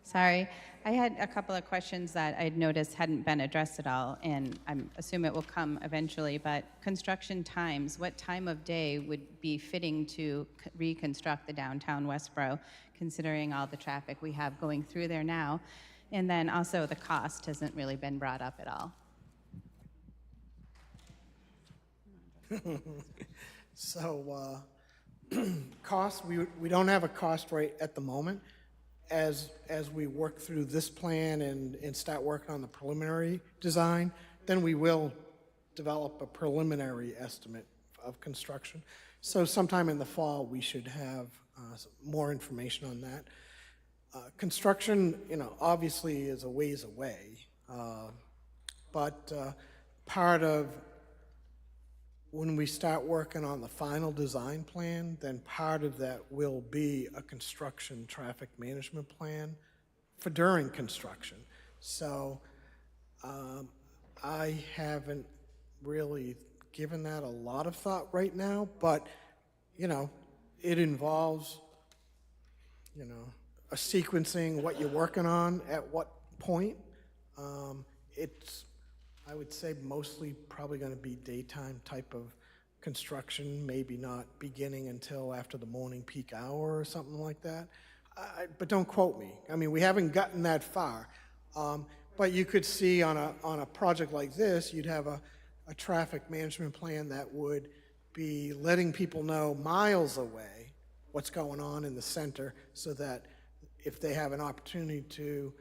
Sorry, I had a couple of questions that I'd noticed hadn't been addressed at all, and I assume it will come eventually, but construction times, what time of day would be fitting to reconstruct the downtown Westborough, considering all the traffic we have going through there now? And then also the cost hasn't really been brought up at all. So cost, we don't have a cost rate at the moment. As we work through this plan and start working on the preliminary design, then we will develop a preliminary estimate of construction. So sometime in the fall, we should have more information on that. Construction, obviously is a ways away, but part of when we start working on the final design plan, then part of that will be a construction traffic management plan for during construction. So I haven't really given that a lot of thought right now, but it involves a sequencing, what you're working on at what point. It's, I would say, mostly probably going to be daytime type of construction, maybe not beginning until after the morning peak hour or something like that. But don't quote me. I mean, we haven't gotten that far. But you could see on a project like this, you'd have a traffic management plan that would be letting people know miles away what's going on in the center, so that if they have an opportunity to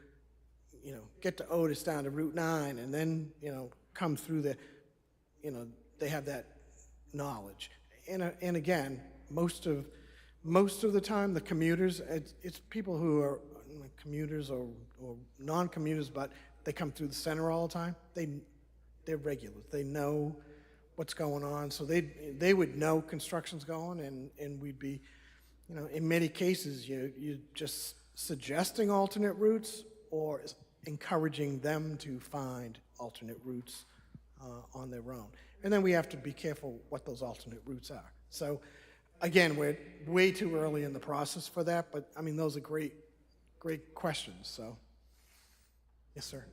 get to Otis down to Route 9 and then, come through they have that knowledge. And again, most of the time, the commuters, it's people who are commuters or non-commuters, but they come through the center all the time. They're regulars. They know what's going on, so they would know construction's going, and we'd be, in many cases, you just suggesting alternate routes or encouraging them to find alternate routes on their own. And then we have to be careful what those alternate routes are. So again, we're way too early in the process for that, but I mean, those are great questions. So, yes, sir.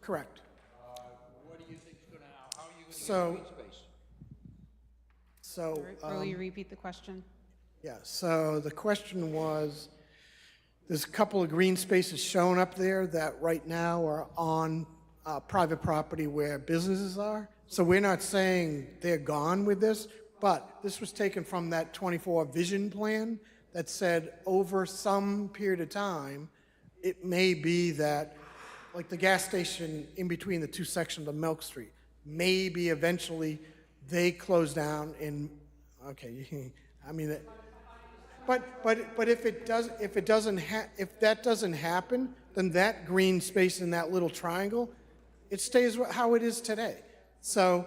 Correct. What do you think is gonna, how are you gonna So- get green space? So, Will you repeat the question? yeah, so the question was, there's a couple of green spaces shown up there that right now are on private property where businesses are. So we're not saying they're gone with this, but this was taken from that 24 vision plan that said over some period of time, it may be that, like the gas station in between the two sections of Milk Street, maybe eventually they close down and, okay, I mean, but if that doesn't happen, then that green space in that little triangle, it stays how it is today. So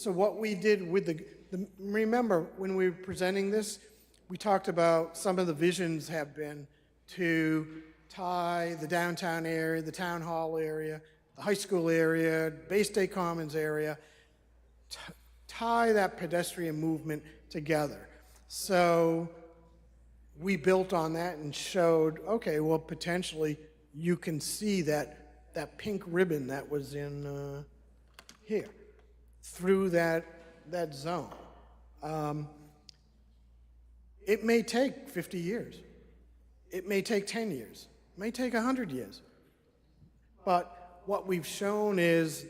what we did with remember when we were presenting this, we talked about some of the visions have been to tie the downtown area, the town hall area, the high school area, Bay State Commons area, tie that pedestrian movement together. So we built on that and showed, okay, well, potentially you can see that pink ribbon that was in here through that zone. It may take 50 years. It may take 10 years. It may take 100 years. But what we've shown is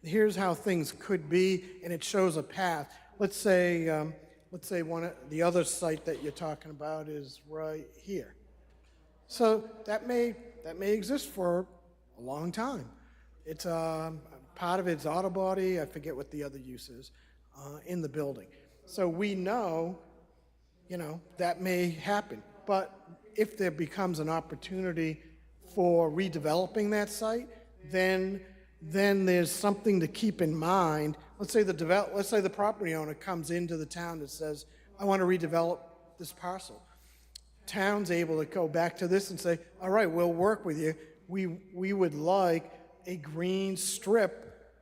here's how things could be, and it shows a path. Let's say the other site that you're talking about is right here. So that may exist for a long time. It's part of it's auto body. I forget what the other use is in the building. So we know, that may happen. But if there becomes an opportunity for redeveloping that site, then there's something to keep in mind. Let's say the property owner comes into the town and says, I want to redevelop this parcel. Town's able to go back to this and say, all right, we'll work with you. We would like a green strip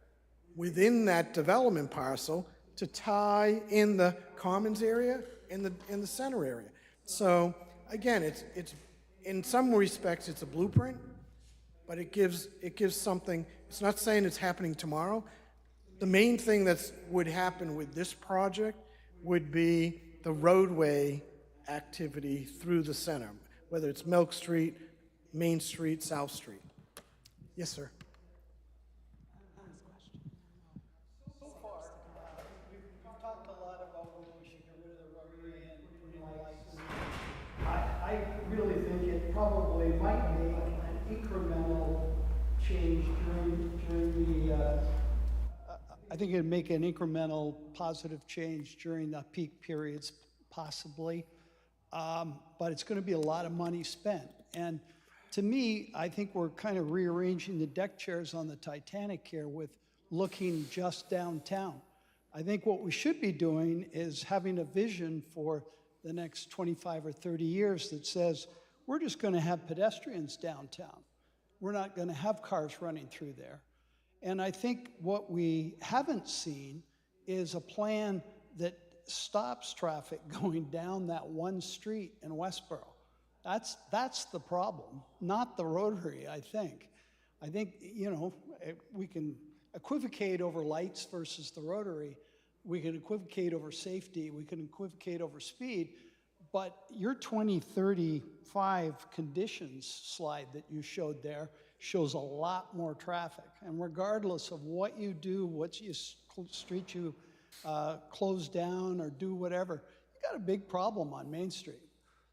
within that development parcel to tie in the commons area in the center area. So again, it's in some respects it's a blueprint, but it gives something. It's not saying it's happening tomorrow. The main thing that would happen with this project would be the roadway activity through the center, whether it's Milk Street, Main Street, South Street. Yes, sir. So far, we've talked a lot about whether we should get rid of the rotary and put in lights. I really think it probably might make an incremental change during the. I think it'd make an incremental positive change during the peak periods, possibly. But it's going to be a lot of money spent. And to me, I think we're kind of rearranging the deck chairs on the Titanic here with looking just downtown. I think what we should be doing is having a vision for the next 25 or 30 years that says, we're just going to have pedestrians downtown. We're not going to have cars running through there. And I think what we haven't seen is a plan that stops traffic going down that one street in Westborough. That's the problem, not the rotary, I think. I think, we can equivocate over lights versus the rotary. We can equivocate over safety. We can equivocate over speed. But your 2035 conditions slide that you showed there shows a lot more traffic. And regardless of what you do, street you close down or do whatever, you got a big problem on Main Street.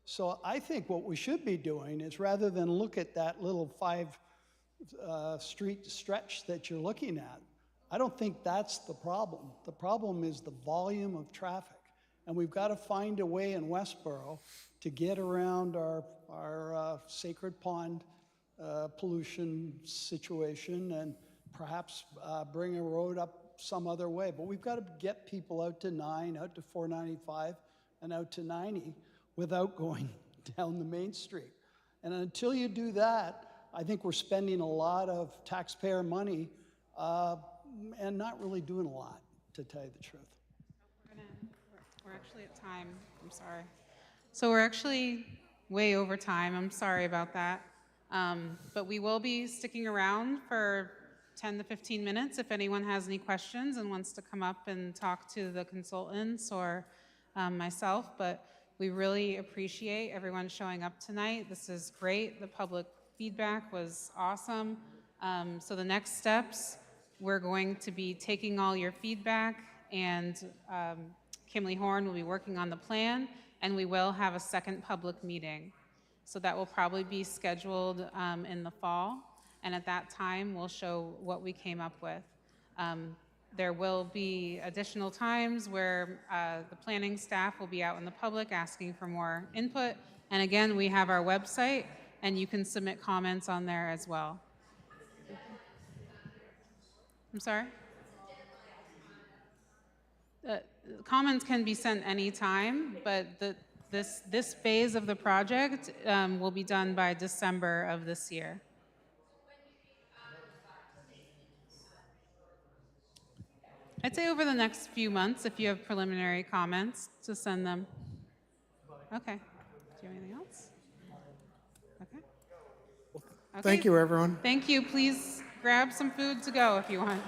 So I think what we should be doing is rather than look at that little 5 street stretch that you're looking at, I don't think that's the problem. The problem is the volume of traffic. And we've got to find a way in Westborough to get around our sacred pond pollution situation and perhaps bring a road up some other way. But we've got to get people out to 9, out to 495, and out to 90 without going down the Main Street. And until you do that, I think we're spending a lot of taxpayer money and not really doing a lot, to tell you the truth. We're actually at time. I'm sorry. So we're actually way over time. I'm sorry about that. But we will be sticking around for 10 to 15 minutes if anyone has any questions and wants to come up and talk to the consultants or myself. But we really appreciate everyone showing up tonight. This is great. The public feedback was awesome. So the next steps, we're going to be taking all your feedback, and Kimberly Horn will be working on the plan, and we will have a second public meeting. So that will probably be scheduled in the fall, and at that time, we'll show what we came up with. There will be additional times where the planning staff will be out in the public asking for more input. And again, we have our website, and you can submit comments on there as well. I'm sorry? Comments can be sent anytime, but this phase of the project will be done by December of this year. I'd say over the next few months, if you have preliminary comments, to send them. Okay. Do you have anything else? Okay. Thank you, everyone. Thank you. Please grab some food to go if you want.